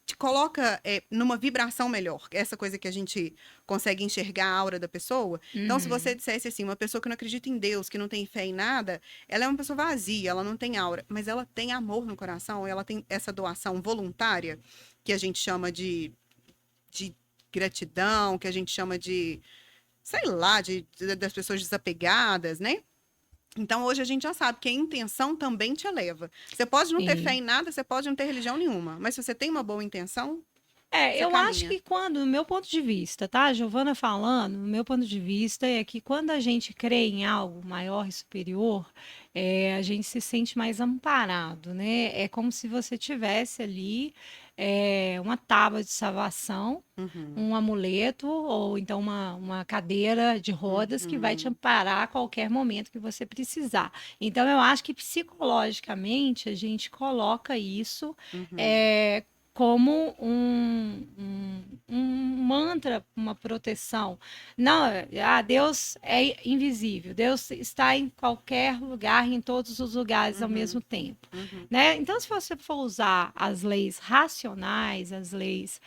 te coloca numa vibração melhor. Essa coisa que a gente consegue enxergar a aura da pessoa. Então, se você Uhum. dissesse assim, uma pessoa que não acredita em Deus, que não tem fé em nada, ela é uma pessoa vazia, ela não tem aura, mas ela tem amor no coração, ela tem essa doação voluntária, que a gente chama de gratidão, que a gente chama de, sei lá, das pessoas desapegadas, né? Então, hoje a gente já sabe que a intenção também te eleva. Você pode não ter fé Sim. em nada, você pode não ter religião nenhuma, mas se você tem uma boa intenção, você Eu acho caminha. que quando, no meu ponto de vista, tá? Giovana falando, no meu ponto de vista é que quando a gente crê em algo maior e superior, a gente se sente mais amparado, né? É como se você tivesse ali uma tábua de salvação, Uhum, um amuleto ou então uma cadeira de rodas que vai te uhum, amparar a qualquer momento que você precisar. Então, eu acho que psicologicamente a gente coloca isso uhum, é, como um mantra, uma proteção. Não, Deus é invisível, Deus está em qualquer lugar, em todos os lugares ao mesmo uhum, tempo. uhum. Né? Então, se você for usar as leis racionais, as leis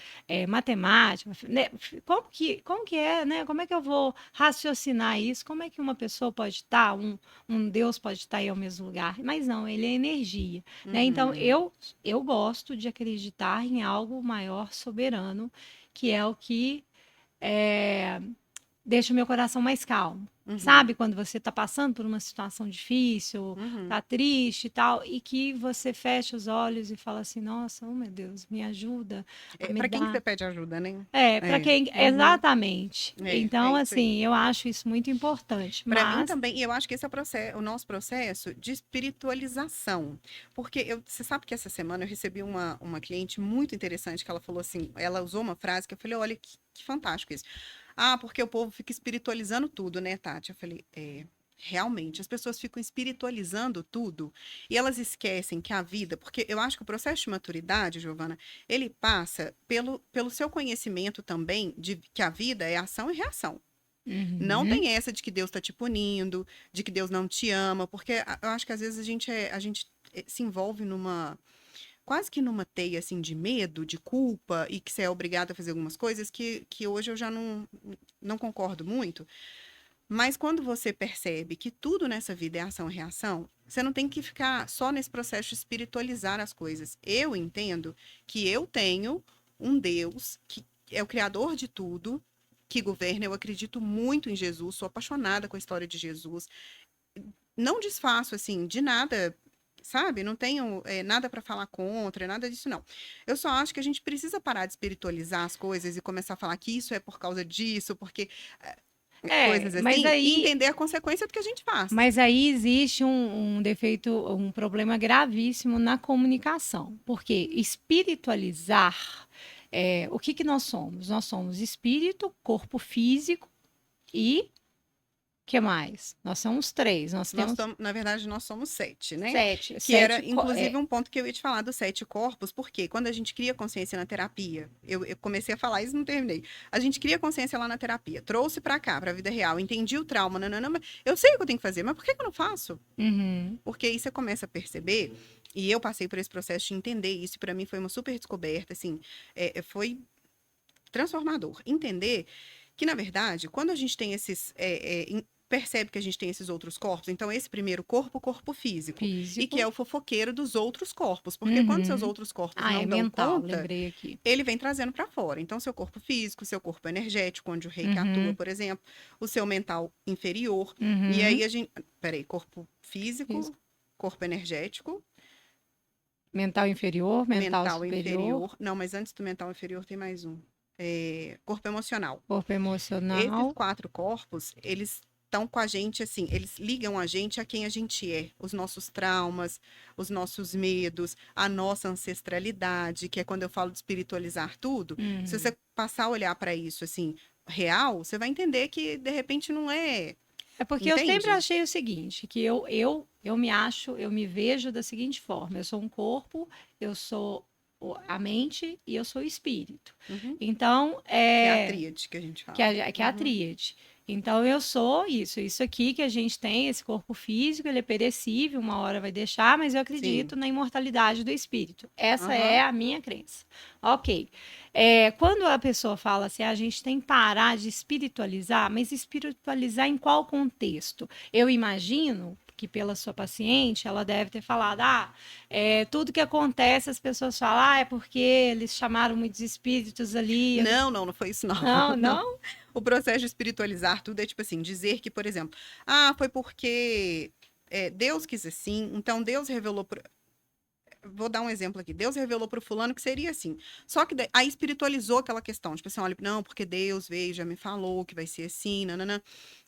matemáticas, né? Como que é, né? Como é que eu vou raciocinar isso? Como é que uma pessoa pode estar, um Deus pode estar aí ao mesmo lugar? Mas não, ele é energia, né? Então, Uhum, eu gosto de acreditar em algo maior, soberano, que é o que é, deixa o meu coração mais calmo. uhum, Sabe quando você está passando por uma situação difícil, uhum. tá triste e tal, e que você fecha os olhos e fala assim: Nossa, oh meu Deus, me ajuda a me Para quem que você dar. pede ajuda, né? Para É, quem. uhum, Exatamente. é Então, isso aí. assim, eu acho isso muito importante. Para mim Mas. também, e eu acho que esse é o nosso processo de espiritualização. Porque você sabe que essa semana eu recebi uma cliente muito interessante que ela falou assim, ela usou uma frase que eu falei, olha que fantástico isso. Ah, porque o povo fica espiritualizando tudo, né, Tati? Eu falei, realmente, as pessoas ficam espiritualizando tudo e elas esquecem que a vida, porque eu acho que o processo de maturidade, Giovana, ele passa pelo seu conhecimento também de que a vida é ação e reação. Não Uhum. tem essa de que Deus está te punindo, de que Deus não te ama, porque eu acho que às vezes a gente se envolve numa quase que numa teia assim de medo, de culpa e que você é obrigado a fazer algumas coisas que hoje eu já não concordo muito. Mas quando você percebe que tudo nessa vida é ação e reação, você não tem que ficar só nesse processo de espiritualizar as coisas. Eu entendo que eu tenho um Deus que é o criador de tudo, que governa. Eu acredito muito em Jesus, sou apaixonada com a história de Jesus. Não desfaço assim de nada, sabe? Não tenho nada para falar contra, nada disso não. Eu só acho que a gente precisa parar de espiritualizar as coisas e começar a falar que isso é por causa disso, porque É, coisas assim, e entender a consequência do que a gente faz. mas aí existe um defeito, um problema gravíssimo na comunicação, porque espiritualizar, o que que nós somos? Nós somos espírito, corpo físico e que mais? Nós somos três, nós Nós temos somos, na verdade, nós somos sete, né? sete, Que era, sete, inclusive, um ponto que eu ia te falar dos sete corpos, porque quando a gente cria consciência na terapia, eu comecei a falar isso e não terminei. A gente cria consciência lá na terapia, trouxe pra cá, pra vida real, entendi o trauma, nananã, mas eu sei o que eu tenho que fazer, mas por que que eu não faço? Uhum. Porque aí você começa a perceber, e eu passei por esse processo de entender isso, e pra mim foi uma super descoberta, assim, foi transformador. Entender que, na verdade, quando a gente tem percebe que a gente tem esses outros corpos, então esse primeiro corpo, o corpo físico, e que Físico. é o fofoqueiro dos outros corpos, porque quando seus Uhum. outros corpos Ah, é não dão mental, conta, lembrei aqui. ele vem trazendo para fora. Então, seu corpo físico, seu corpo energético, onde o reiki atua, Uhum. por exemplo, o seu mental inferior, e Uhum. aí a gente, peraí, corpo físico, Físico. corpo energético, Mental inferior, mental mental superior, inferior, não, mas antes do mental inferior tem mais um, corpo emocional. corpo Esses emocional. quatro corpos, eles estão com a gente assim, eles ligam a gente a quem a gente é, os nossos traumas, os nossos medos, a nossa ancestralidade, que é quando eu falo de espiritualizar tudo. Se Uhum. você passar a olhar para isso assim, real, você vai entender que de repente não é, É porque eu sempre entende? achei o seguinte, que eu me acho, eu me vejo da seguinte forma: eu sou um corpo, eu sou a mente e eu sou o espírito. Uhum. Então, Que é a tríade que a gente fala. que é a Uhum. tríade. Então, eu sou isso. Isso aqui que a gente tem, esse corpo físico, ele é perecível, uma hora vai deixar, mas eu acredito Sim. na imortalidade do espírito. Essa é Aham. a minha crença. Ok. Quando a pessoa fala assim, a gente tem que parar de espiritualizar, mas espiritualizar em qual contexto? Eu imagino que pela sua paciente, ela deve ter falado, tudo que acontece, as pessoas falam, é porque eles chamaram muitos espíritos ali. Não foi isso não. Não, Não. não? O processo de espiritualizar tudo é tipo assim, dizer que, por exemplo, foi porque Deus quis assim, então Deus revelou. Vou dar um exemplo aqui. Deus revelou para o fulano que seria assim. Só que aí espiritualizou aquela questão. Tipo assim, olha, não, porque Deus veio, já me falou que vai ser assim, nananã.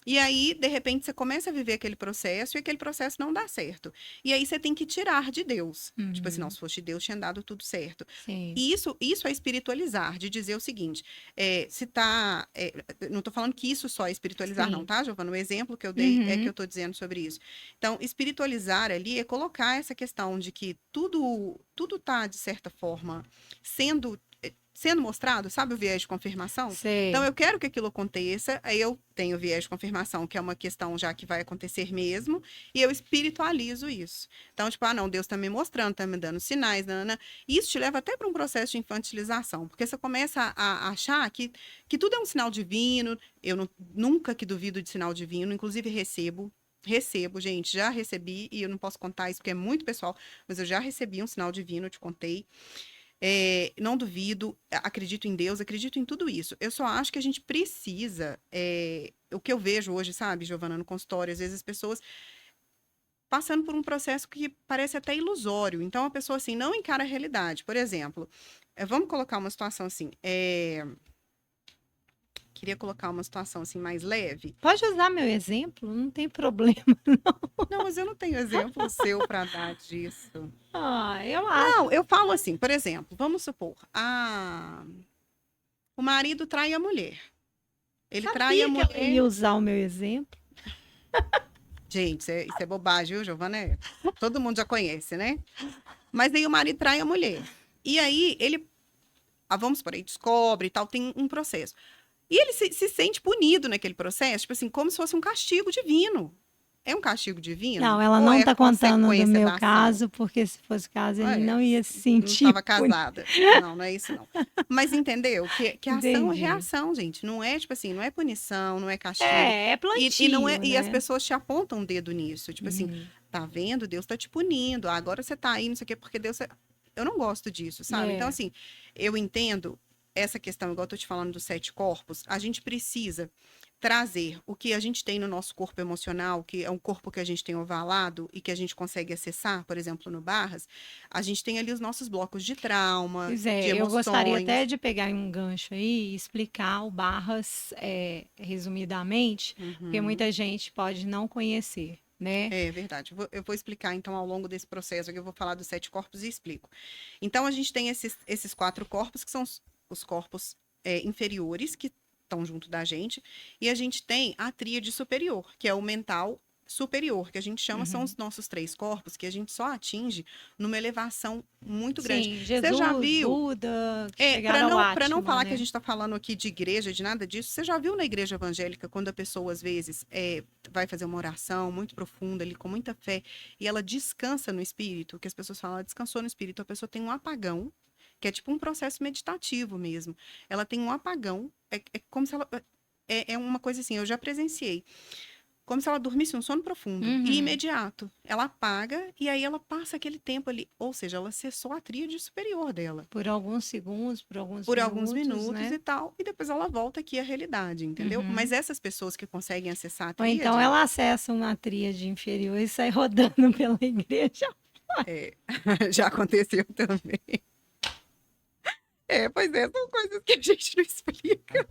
E aí, de repente, você começa a viver aquele processo e aquele processo não dá certo. E aí você tem que tirar de Deus. Tipo assim, não, Uhum, se fosse de Deus, tinha dado tudo certo. sim. E isso é espiritualizar, de dizer o seguinte: se tá. Não tô falando que isso só é espiritualizar, não, Sim. tá, Giovana? O exemplo que eu dei é que Uhum, eu tô dizendo sobre isso. Então, espiritualizar ali é colocar essa questão de que tudo tá, de certa forma, sendo mostrado, sabe o viés de confirmação? Então, sei. eu quero que aquilo aconteça, aí eu tenho o viés de confirmação, que é uma questão já que vai acontecer mesmo, e eu espiritualizo isso. Então, tipo, não, Deus tá me mostrando, tá me dando sinais, nanana. Isso te leva até para um processo de infantilização, porque você começa a achar que tudo é um sinal divino. Eu nunca que duvido de sinal divino, inclusive recebo, gente, já recebi, e eu não posso contar isso porque é muito pessoal, mas eu já recebi um sinal divino, eu te contei. Não duvido, acredito em Deus, acredito em tudo isso. Eu só acho que a gente precisa, o que eu vejo hoje, sabe, Giovana, no consultório, às vezes as pessoas passando por um processo que parece até ilusório. Então, a pessoa, assim, não encara a realidade. Por exemplo, vamos colocar uma situação assim, queria colocar uma situação assim mais leve. Pode usar meu exemplo, não tem problema. Não, mas eu não tenho exemplo seu para dar disso. Eu Não, acho. eu falo assim, por exemplo, vamos supor, o marido trai a mulher. Ele trai Sabia a que ela mulher. ia usar o meu exemplo. Gente, isso é bobagem, viu, Giovana? Todo mundo já conhece, né? Mas aí o marido trai a mulher. E aí ele, vamos por aí, descobre e tal, tem um processo. E ele se sente punido naquele processo, tipo assim, como se fosse um castigo divino. É um castigo divino? Não, ela Ou não é está contando do consequência meu da ação? caso, porque se fosse caso ele É, não ia se não sentir estava casada. Não, não é isso, não. Mas entendeu? Que ação é Entendi. reação, gente. Não é, tipo assim, não é punição, não é castigo. É E não é, plantio, e as né? pessoas te apontam o dedo nisso. Tipo assim, Uhum. tá vendo? Deus tá te punindo. Agora você tá aí, não sei o quê, porque Deus. Eu não gosto disso, sabe? Então, É. assim, eu entendo essa questão, igual eu tô te falando dos 7 corpos, a gente precisa trazer o que a gente tem no nosso corpo emocional, que é um corpo que a gente tem ovalado e que a gente consegue acessar, por exemplo, no Barras, a gente tem ali os nossos blocos de trauma, Pois de é, eu gostaria até emoções. de pegar um gancho aí e explicar o Barras, resumidamente, porque Uhum. muita gente pode não conhecer, né? É verdade. Eu vou explicar, então, ao longo desse processo aqui, eu vou falar dos 7 corpos e explico. Então, a gente tem esses 4 corpos, que são os corpos inferiores, que estão junto da gente, e a gente tem a tríade superior, que é o mental superior, que a gente chama, são Uhum. os nossos 3 corpos, que a gente só atinge numa elevação muito grande. Sim, Você já Jesus, viu? Buda, que Para chegaram ao não Atman, falar que a né? gente está falando aqui de igreja, de nada disso, você já viu na igreja evangélica quando a pessoa, às vezes, vai fazer uma oração muito profunda ali, com muita fé, e ela descansa no espírito, que as pessoas falam, ela descansou no espírito, a pessoa tem um apagão, que é tipo um processo meditativo mesmo. Ela tem um apagão, é como se ela. É uma coisa assim, eu já presenciei. Como se ela dormisse um sono profundo e Uhum. imediato. Ela apaga e aí ela passa aquele tempo ali. Ou seja, ela acessou a tríade superior dela Por alguns segundos, por alguns por alguns minutos, minutos né? e tal, e depois ela volta aqui à realidade, entendeu? Mas Uhum. essas pessoas que conseguem acessar a Ou então tríade, ela acessa uma tríade inferior e sai rodando pela igreja. é, já aconteceu também. Pois é, são coisas que a gente não explica.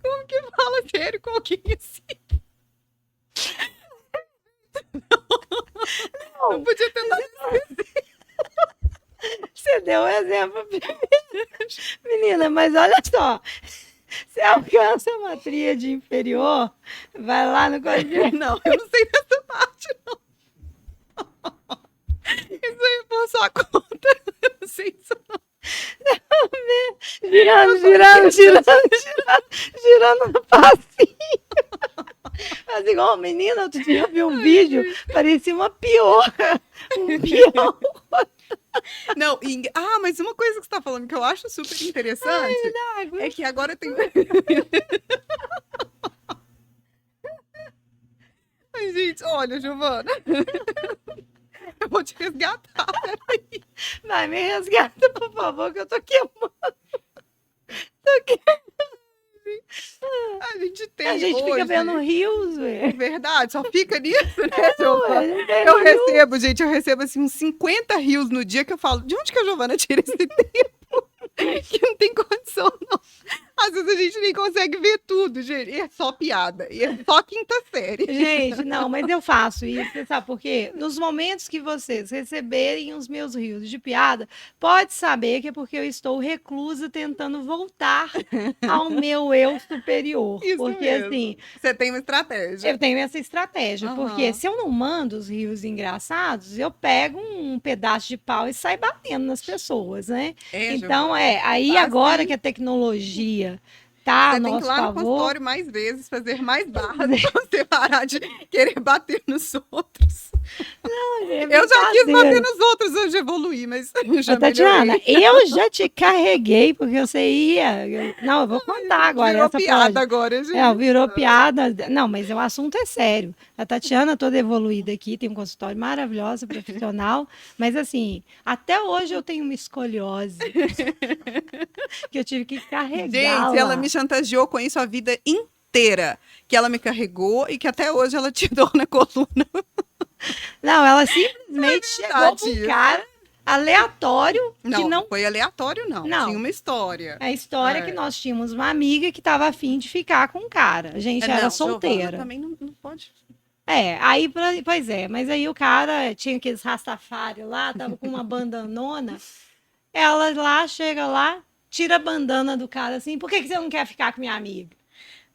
Como que fala sério com alguém assim? Não Não, podia tentar. você deu um exemplo. Menina, mas olha só. Você alcança uma tríade inferior, vai lá no coisa. Não, eu não sei dessa parte, não. Isso aí é por sua conta. Eu não sei isso, não. Girando, girando, girando, girando, girando no passinho. Mas igual, menina, outro dia eu vi um vídeo, parecia uma piorca. Um peão. Não, mas uma coisa que você tá falando que eu acho super interessante Água. é que agora tem. Ai, gente, olha, Giovana, eu vou te resgatar. Vai, me resgata, por favor, que eu tô queimando. A gente A tem gente fica vendo hoje. rios, ué. Verdade, só fica nisso, né, Giovana? Ué, Eu recebo, gente, eu recebo assim uns 50 rios no dia que eu falo, de onde que a Giovana tira esse tempo? Que não tem condição, não. Às vezes a gente nem consegue ver tudo, gente. E é só piada. E é só quinta série. Gente, não, mas eu faço isso, você sabe por quê? Nos momentos que vocês receberem os meus rios de piada, pode saber que é porque eu estou reclusa tentando voltar ao meu eu superior. Isso Porque assim, mesmo. Você tem uma estratégia. eu tenho essa estratégia, porque Aham. se eu não mando os rios engraçados, eu pego um pedaço de pau e saio batendo nas pessoas, né? Então, Giovana. aí agora Assim, que a tecnologia tá a você tem que ir nosso lá no favor, consultório mais vezes, fazer mais barras pra você parar de querer bater nos outros. é Eu já quis bater brincadeira. nos outros antes de evoluir, mas eu já Ô, Tatiana, melhorei. eu já te carreguei porque você ia. Não, eu vou contar agora. Virou Essa piada pode. agora, gente. Virou piada. Não, mas o assunto é sério. A Tatiana, toda evoluída aqui, tem um consultório maravilhoso, profissional. Mas, assim, até hoje eu tenho uma escoliose que eu tive que Gente, ela carregá-la. me chantageou com isso a vida inteira. Que ela me carregou e que até hoje ela te dor na coluna. Não, ela simplesmente chegou verdade com um isso. cara aleatório que Não, não. foi aleatório, não. Não. Tinha uma história. A história é que É. nós tínhamos uma amiga que estava afim de ficar com o cara. A gente era Não, Giovana solteira. também não pode. Aí, pois é, mas aí o cara tinha aqueles Rastafari lá, tava com uma bandanona. Ela lá, chega lá, tira a bandana do cara assim, por que que você não quer ficar com minha amiga?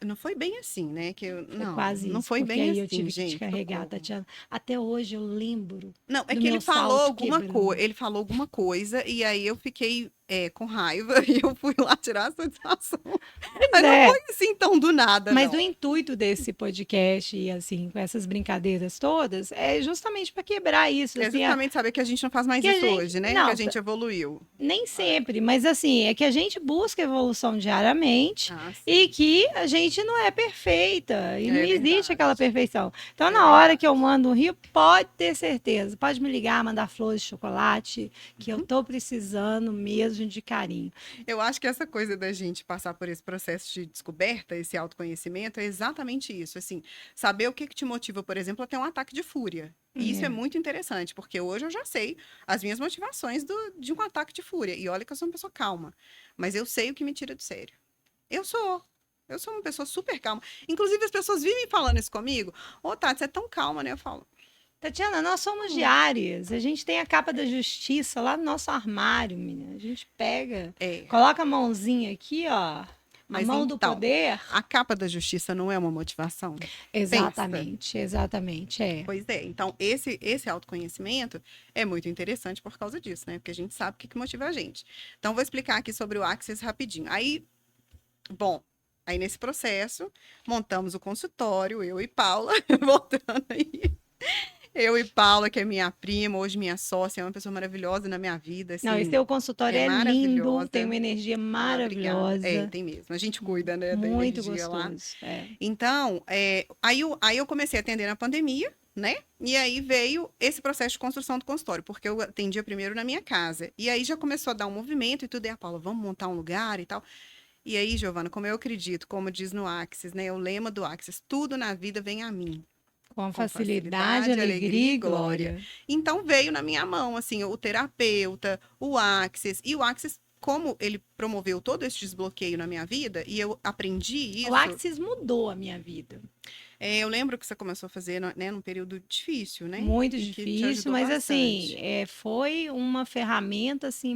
Não foi bem assim, né? Foi Não, quase não isso, foi porque bem aí eu assim, tive que te gente, carregar, socorro. Tatiana. Até hoje eu lembro Não, é do que ele meu falou salto alguma quebrando. coisa, ele falou alguma coisa e aí eu fiquei com raiva e eu fui lá tirar a satisfação. Pois Mas não é, foi assim tão do nada, mas o não. intuito desse podcast e assim, com essas brincadeiras todas, é justamente para quebrar isso, É assim, justamente saber que a gente não faz mais que a isso gente, hoje, né? Que a não, gente evoluiu. nem sempre, mas assim, é que a gente busca evolução diariamente Ah, e sim. que a gente não é perfeita e não É existe aquela verdade. perfeição. Então, É na hora que eu verdade. mando um rio, pode ter certeza, pode me ligar, mandar flores de chocolate, que eu Uhum. tô precisando mesmo de carinho. Eu acho que essa coisa da gente passar por esse processo de descoberta, esse autoconhecimento, é exatamente isso. Assim, saber o que que te motiva, por exemplo, a ter um ataque de fúria. E isso é É. muito interessante, porque hoje eu já sei as minhas motivações de um ataque de fúria. E olha que eu sou uma pessoa calma, mas eu sei o que me tira do sério. Eu sou. Eu sou uma pessoa super calma. Inclusive, as pessoas vivem falando isso comigo. Ô, Tati, você é tão calma, né? Eu falo. Tatiana, nós somos "Hum, diárias. A gente tem a capa da justiça lá no nosso armário, menina. A gente pega, É, coloca a mãozinha aqui, ó, a mas mão do então, poder. a capa da justiça não é uma motivação? Pensa. Exatamente, exatamente, é. Pois é. Então, esse autoconhecimento é muito interessante por causa disso, né? Porque a gente sabe o que que motiva a gente. Então, vou explicar aqui sobre o Axis rapidinho. Aí, bom, aí nesse processo, montamos o consultório, eu e Paula, voltando aí. Eu e Paula, que é minha prima, hoje minha sócia, é uma pessoa maravilhosa na minha vida, Não, esse assim, teu consultório é é lindo, tem maravilhosa. uma energia Ah, obrigada. É, maravilhosa, tem mesmo. A gente cuida, né, da muito energia lá. gostoso. É. Então, aí eu comecei a atender na pandemia, né? E aí veio esse processo de construção do consultório, porque eu atendia primeiro na minha casa. E aí já começou a dar um movimento e tudo. E a Paula, vamos montar um lugar e tal. E aí, Giovana, como eu acredito, como diz no Axis, né? O lema do Axis, tudo na vida vem a mim. Com Com facilidade, facilidade, alegria alegria e e glória. glória. Então veio na minha mão, assim, o terapeuta, o Axis. E o Axis, como ele promoveu todo esse desbloqueio na minha vida, e eu aprendi O isso. Axis mudou a minha vida. Eu lembro que você começou a fazer, né, num período difícil, né? Muito E que te difícil, ajudou mas assim, bastante. foi uma ferramenta assim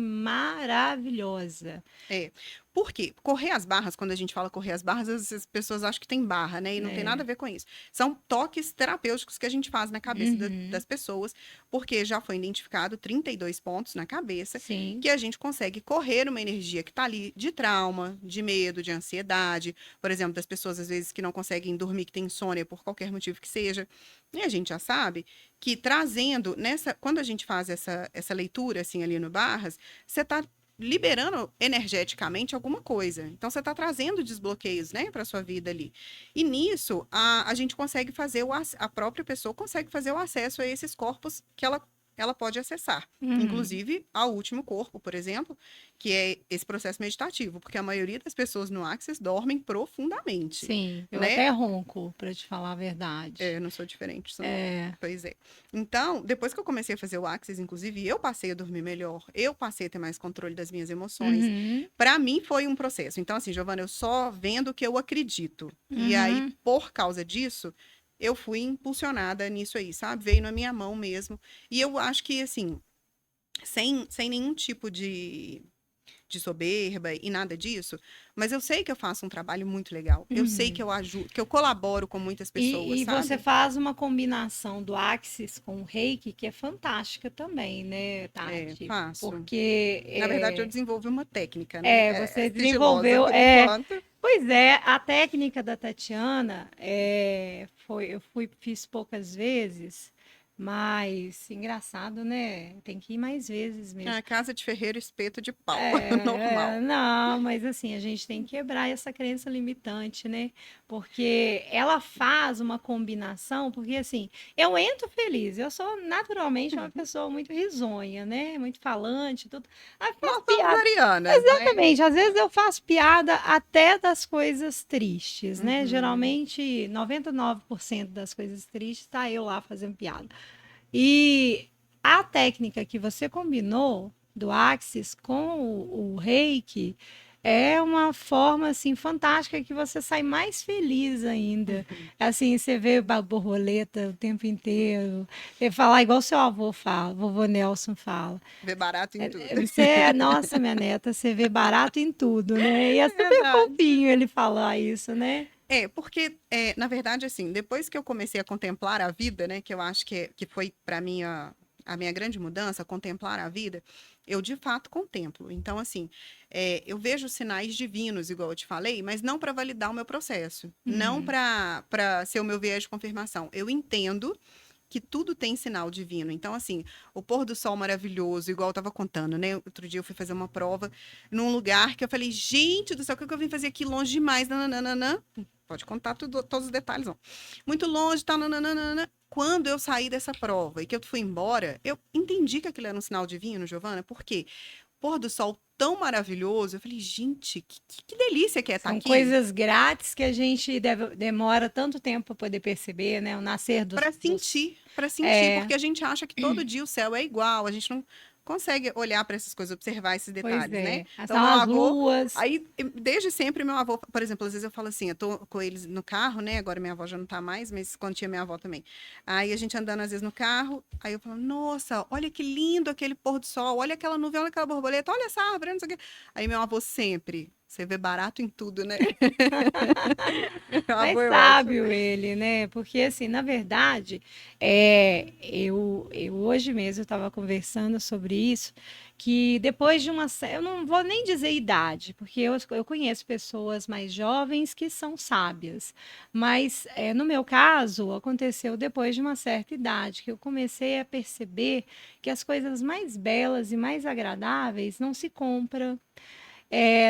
maravilhosa. É. Por quê? Correr as barras, quando a gente fala correr as barras, as pessoas acham que tem barra, né? E não tem nada É. a ver com isso. São toques terapêuticos que a gente faz na cabeça Uhum. das pessoas, porque já foi identificado 32 pontos na cabeça Sim. que a gente consegue correr uma energia que está ali de trauma, de medo, de ansiedade. Por exemplo, das pessoas às vezes que não conseguem dormir, que têm insônia por qualquer motivo que seja. E a gente já sabe que trazendo quando a gente faz essa leitura assim ali no Barras, você está liberando energeticamente alguma coisa. Então, você está trazendo desbloqueios, né, para sua vida ali. E nisso, a gente consegue fazer, a própria pessoa consegue fazer o acesso a esses corpos que ela pode acessar. Uhum. Inclusive ao último corpo, por exemplo, que é esse processo meditativo, porque a maioria das pessoas no Axis dormem profundamente, Sim, eu né? até ronco, para te falar a verdade. Eu não sou diferente disso, não. É. Pois é. Então, depois que eu comecei a fazer o Axis, inclusive, eu passei a dormir melhor, eu passei a ter mais controle das minhas emoções. Uhum. Para mim foi um processo. Então, assim, Giovana, eu só vendo o que eu acredito. E aí, Uhum. por causa disso, eu fui impulsionada nisso aí, sabe? Veio na minha mão mesmo. E eu acho que, assim, sem nenhum tipo de soberba e nada disso, mas eu sei que eu faço um trabalho muito legal. Eu sei que Uhum. eu ajudo, que eu colaboro com muitas pessoas, E você sabe? faz uma combinação do Axis com o Reiki que é fantástica também, né, Tati? Faço. Porque Na verdade, eu desenvolvi uma técnica, né? você Sigilosa desenvolveu. por enquanto. Pois é, a técnica da Tatiana eu fiz poucas vezes, mas engraçado, né? Tem que ir mais vezes mesmo. A casa de ferreiro, espeto de pau. Normal. Não, mas assim, a gente tem que quebrar essa crença limitante, né? Porque ela faz uma combinação, porque assim, eu entro feliz, eu sou naturalmente uma pessoa muito risonha, né? Muito falante, tudo. Aí faço Nós somos piada. arianas, né? Exatamente, às vezes eu faço piada até das coisas tristes, né? Uhum. Geralmente, 99% das coisas tristes tá eu lá fazendo piada. E a técnica que você combinou do Axis com o Reiki é uma forma, assim, fantástica que você sai mais feliz ainda. Assim, você vê borboleta o tempo inteiro. Você falar igual seu avô fala, vovô Nelson fala. Ver barato em tudo. Nossa, minha neta, você vê barato em tudo, né? E é É super verdade. fofinho ele falar isso, né? Porque, na verdade, assim, depois que eu comecei a contemplar a vida, né, que eu acho que foi para mim a minha grande mudança, contemplar a vida, eu de fato contemplo. Então, assim, eu vejo sinais divinos, igual eu te falei, mas não para validar o meu processo, não Uhum. para ser o meu viés de confirmação. Eu entendo que tudo tem sinal divino. Então, assim, o pôr do sol maravilhoso, igual eu tava contando, né? Outro dia eu fui fazer uma prova num lugar que eu falei, gente do céu, o que eu vim fazer aqui longe demais? Nananana. Pode contar tudo, todos os detalhes, não. Muito longe, tá, nananana. Quando eu saí dessa prova e que eu fui embora, eu entendi que aquilo era um sinal divino, Giovana, porque pôr do sol tão maravilhoso, eu falei, gente, que delícia que é estar São aqui. coisas grátis que a gente demora tanto tempo para poder perceber, né? O nascer Para sentir, É, porque a gente acha que todo dia o céu é igual, a gente não consegue olhar para essas coisas, observar esses pois detalhes, né? é. Então, São meu as avô, luas. aí, desde sempre, meu avô, por exemplo, às vezes eu falo assim, eu tô com eles no carro, né? Agora minha avó já não tá mais, mas quando tinha minha avó também. Aí a gente andando às vezes no carro, aí eu falo, nossa, olha que lindo aquele pôr do sol, olha aquela nuvem, olha aquela borboleta, olha essa árvore, não sei o quê. Aí meu avô sempre, você vê barato em tudo, né? Meu avô Mas é ótimo. sábio ele, né? Porque, assim, na verdade, eu hoje mesmo estava conversando sobre isso, que depois de eu não vou nem dizer idade, porque eu conheço pessoas mais jovens que são sábias, mas no meu caso, aconteceu depois de uma certa idade, que eu comecei a perceber que as coisas mais belas e mais agradáveis não se compram.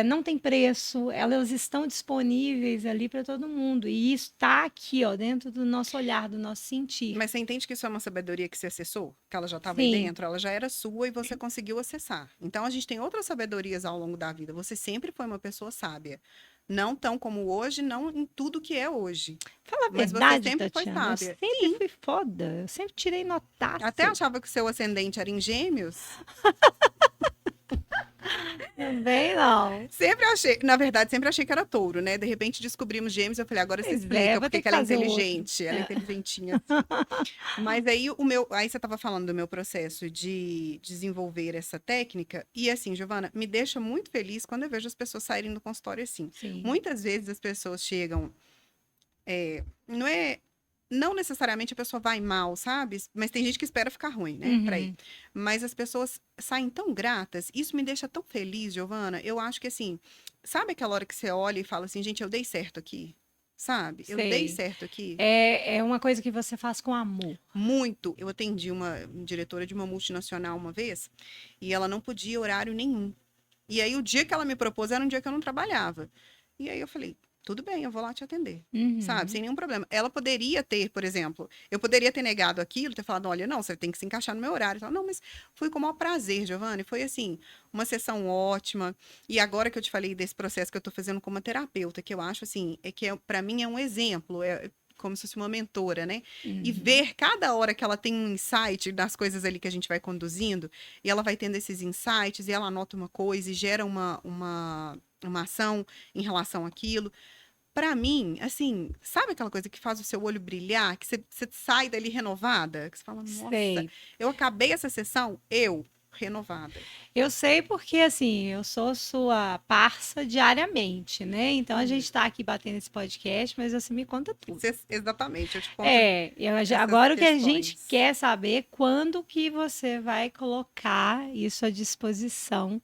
Não tem preço, elas estão disponíveis ali para todo mundo. E isso está aqui, ó, dentro do nosso olhar, do nosso sentir. Mas você entende que isso é uma sabedoria que você acessou? Que ela já estava aí Sim, dentro, ela já era sua e você conseguiu acessar. Então a gente tem outras sabedorias ao longo da vida. Você sempre foi uma pessoa sábia. Não tão como hoje, não em tudo que é hoje. fala a Mas você verdade, sempre foi Tatiana, eu sábia. sempre Sim. fui foda, eu sempre tirei Até notaço. achava que o seu ascendente era em gêmeos. Também não. Sempre achei, na verdade, sempre achei que era touro, né? De repente descobrimos gêmeos, eu falei, agora se Pois é, explica vou porque ter que que ela é fazer o outro. inteligente, ela é inteligentinha assim. Mas aí você estava falando do meu processo de desenvolver essa técnica, e assim, Giovana, me deixa muito feliz quando eu vejo as pessoas saírem do consultório assim. Sim. Muitas vezes as pessoas chegam, não é, não necessariamente a pessoa vai mal, sabe? Mas tem gente que espera ficar ruim, né, pra ir. Uhum. Mas as pessoas saem tão gratas, isso me deixa tão feliz, Giovana. Eu acho que assim, sabe aquela hora que você olha e fala assim, gente, eu dei certo aqui? Sabe? Eu dei Sei. certo aqui. É uma coisa que você faz com amor. Muito. Eu atendi uma diretora de uma multinacional uma vez e ela não podia horário nenhum. E aí o dia que ela me propôs era um dia que eu não trabalhava. E aí eu falei, tudo bem, eu vou lá te atender. Sabe, Uhum. sem nenhum problema. Ela poderia ter, por exemplo, eu poderia ter negado aquilo, ter falado, olha, não, você tem que se encaixar no meu horário. E tal. Não, mas fui com o maior prazer, Giovanni. Foi assim, uma sessão ótima. E agora que eu te falei desse processo que eu tô fazendo como terapeuta, que eu acho assim, para mim é um exemplo, é como se fosse uma mentora, né? E Uhum. ver cada hora que ela tem um insight das coisas ali que a gente vai conduzindo, e ela vai tendo esses insights, e ela anota uma coisa e gera uma ação em relação àquilo. Pra mim, assim, sabe aquela coisa que faz o seu olho brilhar, que você sai dali renovada? Que você fala, nossa, Sei. eu acabei essa sessão, eu, renovada. Eu sei porque, assim, eu sou sua parça diariamente, né? Então a gente Uhum. está aqui batendo esse podcast, mas você me conta tudo. Exatamente, eu te conto essas Agora o que a gente questões. quer saber é quando que você vai colocar isso à disposição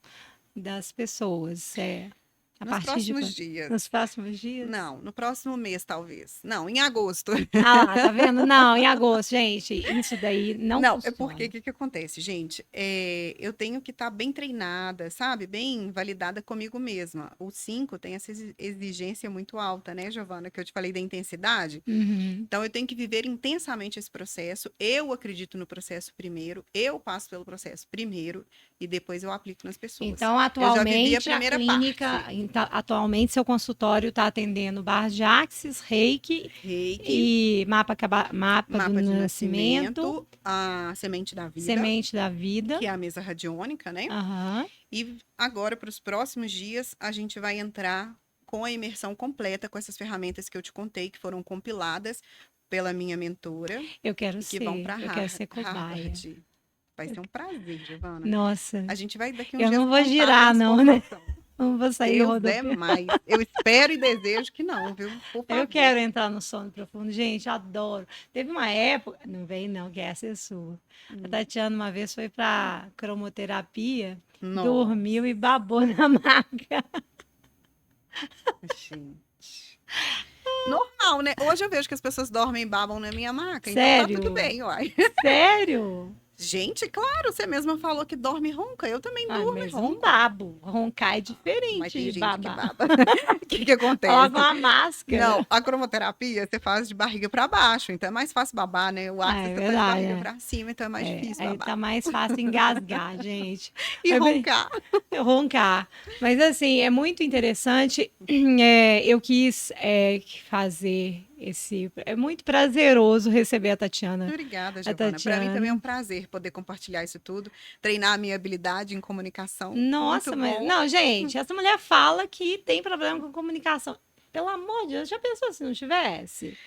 das pessoas. A Nos partir de próximos quando? Nos dias. próximos dias? Não, no próximo mês, talvez. Não, em agosto. Ah lá, tá vendo? Não, em agosto, gente, isso daí não Não, é porque o funciona. que que acontece, gente? Eu tenho que estar bem treinada, sabe? Bem validada comigo mesma. O 5 tem essa exigência muito alta, né, Giovana? Que eu te falei da intensidade. Uhum. Então, eu tenho que viver intensamente esse processo. Eu acredito no processo primeiro, eu passo pelo processo primeiro e depois eu aplico nas pessoas. Então, Eu já vivi a atualmente, a primeira clínica, parte. atualmente seu consultório está atendendo Barras de Axis, Reiki e mapa do de nascimento, a Semente da Vida, Semente da Vida, que é a mesa radiônica, né? Aham. E agora, para os próximos dias, a gente vai entrar com a imersão completa com essas ferramentas que eu te contei, que foram compiladas pela minha mentora Eu quero e que vão para eu quero ser cobaia. Harvard. Vai ser um prazer, Giovana. Nossa, A gente vai daqui uns eu dias não vou contar a girar, não, né? transformação. Não vou sair Deus é rodopiando. mais. Eu espero e desejo que não, viu? Por favor. Eu quero entrar no sono profundo. Gente, adoro. Teve uma época, não vem não, que essa é sua. A Tatiana uma vez foi para cromoterapia, Nossa, dormiu e babou na maca. gente. Normal, né? Hoje eu vejo que as pessoas dormem e babam na minha maca, Sério? então tá tudo bem, uai. Sério? Gente, claro, você mesma falou que dorme e ronca. Eu também durmo e Mas um ronco. babo. Roncar é diferente Mas tem de gente babar. que baba. O que acontece? Coloca uma máscara. Não, a cromoterapia você faz de barriga para baixo, então é mais fácil babar, né? O axis É você faz de verdade, barriga é. para cima, então é mais difícil Aí babar. tá mais fácil engasgar, gente. E Mas bem, roncar. roncar. Mas assim, é muito interessante. Eu quis fazer esse. É muito prazeroso receber a Tatiana. Obrigada, Giovana. Para mim também é um prazer poder compartilhar isso tudo, treinar a minha habilidade em comunicação. Nossa, Muito mas. bom. Não, gente, essa mulher fala que tem problema com comunicação. Pelo amor de Deus, já pensou se não tivesse?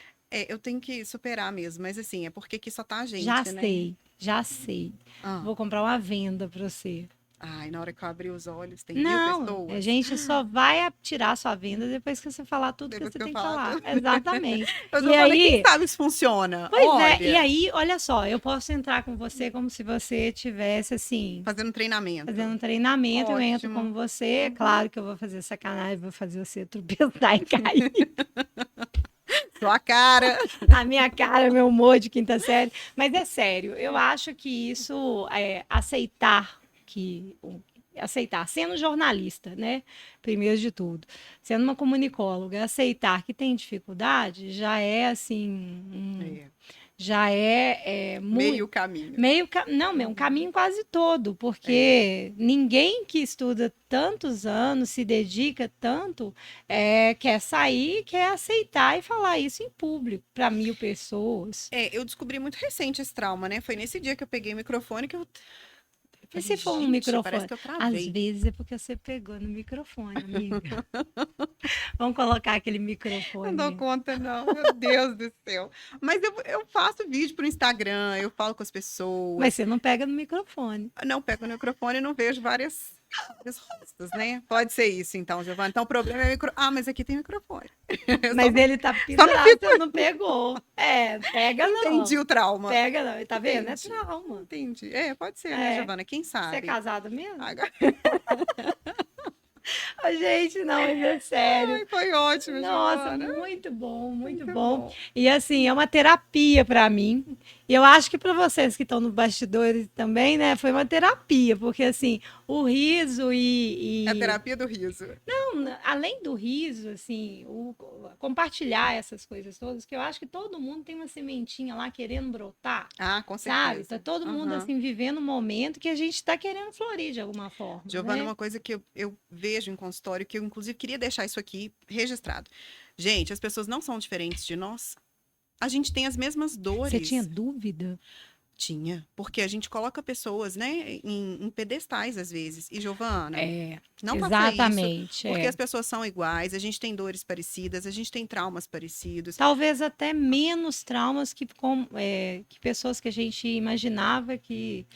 Eu tenho que superar mesmo, mas assim, é porque aqui só tá a gente, Já né? sei, já sei. Ah. Vou comprar uma venda para você. Ai, na hora que eu abrir os olhos, tem Não, 1000 pessoas. a gente só vai tirar sua venda depois que você falar tudo Depois que você que eu tem que falar falar. tudo. Exatamente. Eu tô E falando, aí, quem sabe se funciona? pois Olha, e aí, olha só, eu posso entrar com você como se você tivesse assim, fazendo treinamento. fazendo um treinamento, eu entro Ótimo. com você, claro que eu vou fazer sacanagem, vou fazer você tropeçar e cair. Sua cara. A minha cara, meu humor de quinta série. Mas é sério, eu acho que isso aceitar, sendo jornalista, né? Primeiro de tudo, sendo uma comunicóloga, aceitar que tem dificuldade já é assim, já é Meio caminho. não, um caminho quase todo, porque ninguém que estuda tantos anos, se dedica tanto, quer sair, quer aceitar e falar isso em público para 1000 pessoas. Eu descobri muito recente esse trauma, né? Foi nesse dia que eu peguei o microfone que eu E se for um gente, microfone? parece que eu Às travei. vezes é porque você pegou no microfone, amiga. Vamos colocar aquele microfone. Não dou conta, não. Meu Deus do céu. Mas eu faço vídeo pro Instagram, eu falo com as pessoas. Mas você não pega no microfone. Não pego no microfone e não vejo vários rostos, né? Pode ser isso, então, Giovana. Então, o problema é o microfone. Ah, mas aqui tem microfone. Mas ele tá pendurado, você não pegou. Pega não. Entendi o trauma. Pega não, tá vendo? Entendi. É trauma. Entendi. Pode ser, né, Giovana? Quem sabe? Você é casada mesmo? Agora... Gente, não, mas é sério. Ai, foi ótimo, Nossa, Giovana. muito bom, muito bom. E assim, é uma terapia para mim. E eu acho que para vocês que estão no bastidores também, né, foi uma terapia, porque assim, o riso e É a terapia do riso. não, além do riso, assim, compartilhar essas coisas todas, que eu acho que todo mundo tem uma sementinha lá querendo brotar. Ah, com certeza. Sabe? Tá todo mundo assim vivendo um momento que a gente está querendo florir de alguma forma. Giovana, né? uma coisa que eu vejo em consultório, que eu inclusive queria deixar isso aqui registrado. Gente, as pessoas não são diferentes de nós. A gente tem as mesmas dores. Você tinha dúvida? Tinha, porque a gente coloca pessoas, né, em pedestais às vezes. E Giovana, não faça exatamente. isso, porque as pessoas são iguais, a gente tem dores parecidas, a gente tem traumas parecidos. Talvez até menos traumas que pessoas que a gente imaginava que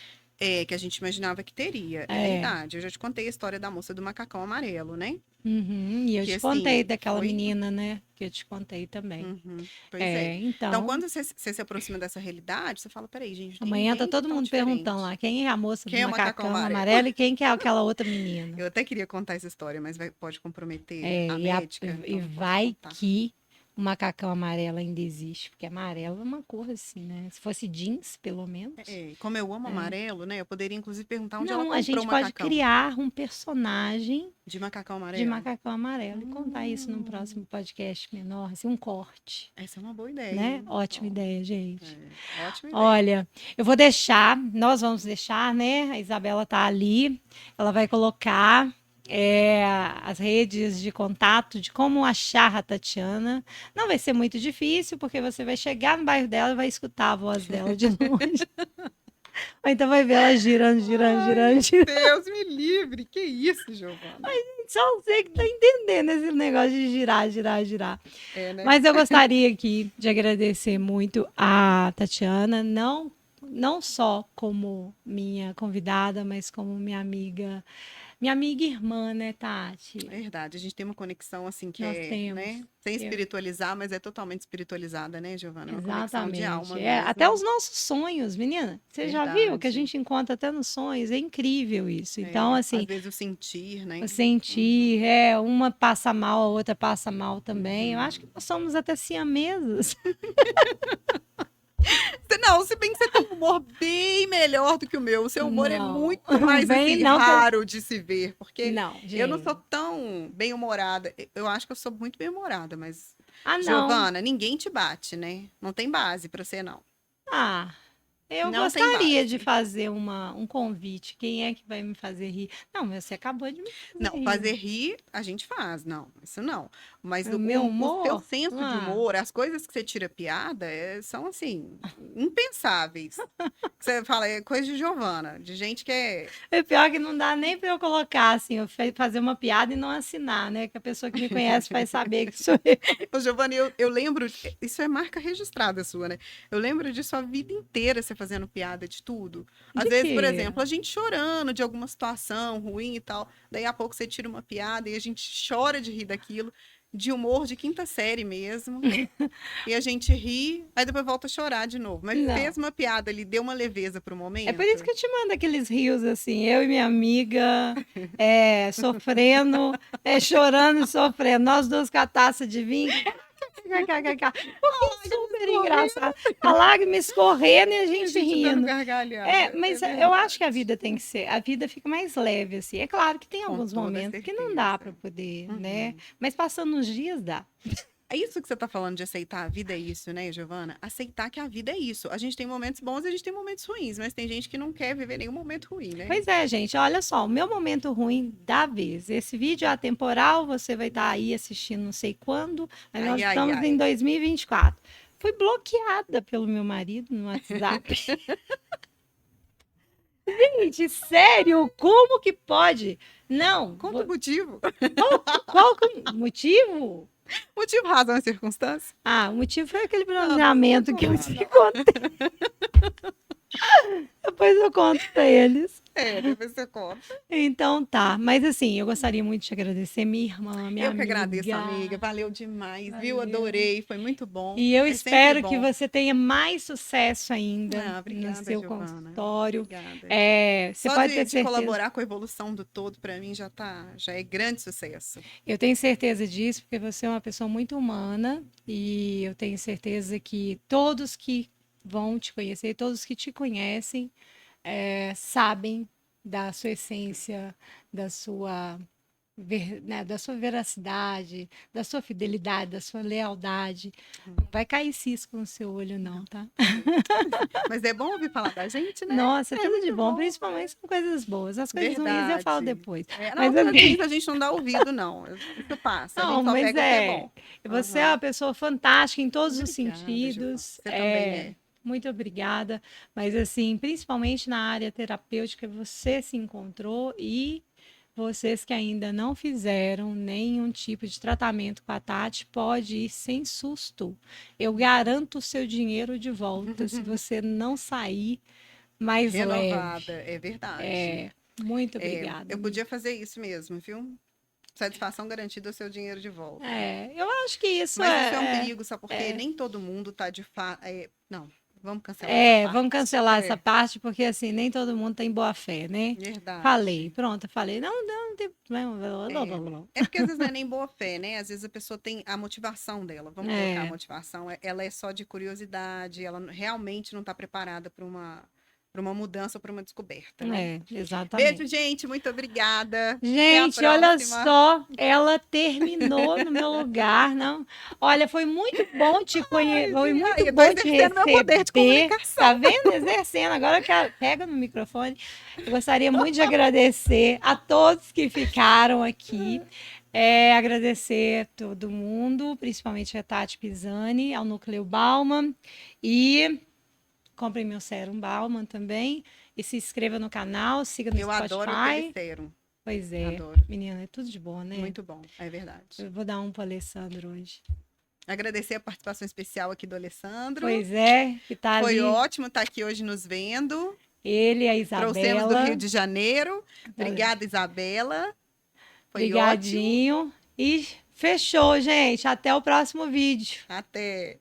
Que a gente imaginava que teria. É verdade. Eu já te contei a história da moça do macacão amarelo, né? E eu Que, te contei assim, daquela foi- menina, né? Que eu te contei também. Pois é. Então, Então, quando você se aproxima dessa realidade, você fala, peraí, gente, não tem amanhã tá ninguém todo tão mundo diferente. perguntando lá quem é a moça Quem do é o macacão macacão amarelo? amarelo e quem que é aquela outra menina. Eu até queria contar essa história, mas pode comprometer a E médica. então e não posso vai contar. que o macacão amarelo ainda existe, porque amarelo é uma cor assim, né? Se fosse jeans, pelo menos. Como eu amo amarelo, né? Eu poderia, inclusive, perguntar onde ela Não, comprou a gente o pode macacão. criar um personagem De macacão de amarelo. macacão amarelo e contar isso num próximo podcast menor, assim, um corte, Essa é uma boa ideia. né? hein? Ótima Ó, ideia, gente. ótima ideia. Olha, nós vamos deixar, né? A Isabela tá ali, ela vai colocar as redes de contato de como achar a Tatiana. Não vai ser muito difícil, porque você vai chegar no bairro dela e vai escutar a voz dela de longe. Ou então vai ver ela girando, girando, Ai, girando, meu girando. Deus, me livre. Que isso, Giovana? Só você que tá entendendo esse negócio de girar, girar, girar. É, né? Mas eu gostaria aqui de agradecer muito a Tatiana, não só como minha convidada, mas como minha amiga e irmã, né, Tati? É verdade, a gente tem uma conexão assim que Nós é, temos. né? Sem Eu- espiritualizar, mas é totalmente espiritualizada, né, Giovana? É uma conexão de Exatamente. alma É, até mesmo. os nossos sonhos, menina. Você já viu que a Verdade. gente encontra até nos sonhos? É incrível isso. Então, É, assim, às vezes o sentir, né? o sentir, Uhum, uma passa mal, a outra passa mal também. Eu acho uhum. que nós somos até siamesas. Não, se bem que você tem um humor bem melhor do que o meu. O seu humor é Não, muito mais, vem assim, não que eu... raro de se ver. Porque Não, eu não sou gente. tão bem-humorada. Eu acho que eu sou muito bem-humorada, mas... Ah, não. Giovana, ninguém te bate, né? Não tem base pra você, não. Ah, eu Não tem gostaria de base. fazer um convite. Quem é que vai me fazer rir? Não, mas você acabou de me fazer Não, rir. fazer rir a gente faz, não, isso não. Mas O meu o seu humor? senso de Ah, humor, as coisas que você tira piada, são assim, impensáveis. Você fala, é coisa de Giovana, de gente que é. é pior que não dá nem para eu colocar assim, fazer uma piada e não assinar, né? Que a pessoa que me conhece vai saber que sou eu. Ô, Giovana, eu lembro, isso é marca registrada sua, né? Eu lembro de sua vida inteira você fazendo piada de tudo. Às De vezes, por quê? exemplo, a gente chorando de alguma situação ruim e tal, daí a pouco você tira uma piada e a gente chora de rir daquilo, de humor de quinta série mesmo. E a gente ri, aí depois volta a chorar de novo. Mas Não. fez uma piada ali, deu uma leveza pro É por isso momento. que eu te mando aqueles rios assim, eu e minha amiga sofrendo, chorando e sofrendo. Nós duas com a taça de vinho. Porque é super engraçado. A lágrima escorrendo e a E a gente gente dando rindo. gargalhada. É Mas eu acho que a verdade. vida tem que ser, a vida fica mais leve, assim. É claro que tem Com alguns toda momentos que não dá certeza. para poder, né? Uhum. Mas passando os dias dá. É isso que você tá falando de aceitar a vida é isso, né, Giovana? Aceitar que a vida é isso. A gente tem momentos bons e a gente tem momentos ruins, mas tem gente que não quer viver nenhum momento ruim, né? Pois é, gente, olha só, o meu momento ruim da vez. Esse vídeo é atemporal, você vai estar aí assistindo não sei quando, mas nós Ai, ai, estamos em ai. 2024. Fui bloqueada pelo meu marido no WhatsApp. Gente, sério, como que pode? Não, Conta o motivo. qual que é o motivo? Motivo, razão e circunstância. Ah, o motivo foi aquele Não, não precisa bronzeamento que eu contar, te não. contei. Depois eu conto pra eles. É, depois você conta. Então tá, mas assim, eu gostaria muito de te agradecer, minha irmã, minha Eu que agradeço, amiga. amiga. Valeu demais, viu? Valeu. Adorei, foi muito bom. E eu É sempre espero que bom. você tenha mais sucesso ainda Ah, no obrigada, seu Giovana. consultório. Obrigada. Você Só pode ter de certeza. colaborar com a evolução do todo, para mim, já é grande sucesso. Eu tenho certeza disso, porque você é uma pessoa muito humana e eu tenho certeza que todos que vão te conhecer, todos que te conhecem, sabem da sua essência, da sua, né, da sua veracidade, da sua fidelidade, da sua lealdade. Não vai cair cisco no seu olho, não, Não, tá? mas é bom ouvir falar da gente, né? Nossa, é É tudo de muito bom, bom, principalmente são coisas boas. As coisas ruins eu falo verdade. depois. Não, Mas coisas assim, ruins a gente não dá ouvido, não. Isso passa. A não, gente só mas pega o que é bom. você é uma Aham. pessoa fantástica em todos os Obrigada, Giovana. sentidos. Você também é. Muito obrigada. Mas assim, principalmente na área terapêutica, você se encontrou e vocês que ainda não fizeram nenhum tipo de tratamento com a Tati, pode ir sem susto. Eu garanto o seu dinheiro de volta se você não sair mais leve. Renovada, é verdade. Muito É, obrigada, eu amiga. podia fazer isso mesmo, viu? Satisfação garantida, o seu dinheiro de volta. Eu acho que isso Mas isso é um perigo, sabe? Porque é nem todo mundo tá de fato. Não, vamos cancelar essa vamos parte. cancelar essa É, parte, porque assim, nem todo mundo tem boa fé, né? Falei, verdade. pronto, falei. Não, não, não tem problema. Blá, blá, É. blá, blá. É porque às vezes não é nem boa fé, né? Às vezes a pessoa tem a motivação dela. Vamos colocar a É, motivação. Ela é só de curiosidade, ela realmente não está preparada para uma para uma mudança, para uma descoberta, né? Exatamente. Beijo, gente. Muito obrigada. Gente, Até a olha próxima. só, ela terminou no meu lugar, não? Olha, foi muito bom te conhecer, foi Ai, muito eu tô bom te exercendo meu poder de receber. comunicação. Tá vendo? Exercendo. Agora que ela pega no microfone. Eu gostaria muito de agradecer a todos que ficaram aqui. Agradecer todo mundo, principalmente a Tati Pisani, ao Núcleo Bauman. E comprem meu Sérum Bauman também. E se inscreva no canal, siga no Eu Spotify. adoro aquele sérum. Pois é, Adoro. menina, é tudo de bom, né? Muito bom, é verdade. Eu vou dar um pro Alessandro hoje. Agradecer a participação especial aqui do Alessandro. Pois é, que tá Foi ali. ótimo estar aqui hoje nos vendo. Ele e a Isabela. Trouxemos do Rio de Janeiro. Obrigada, Isabela. Foi ótimo. Obrigadinho. E fechou, gente. Até o próximo vídeo. Até.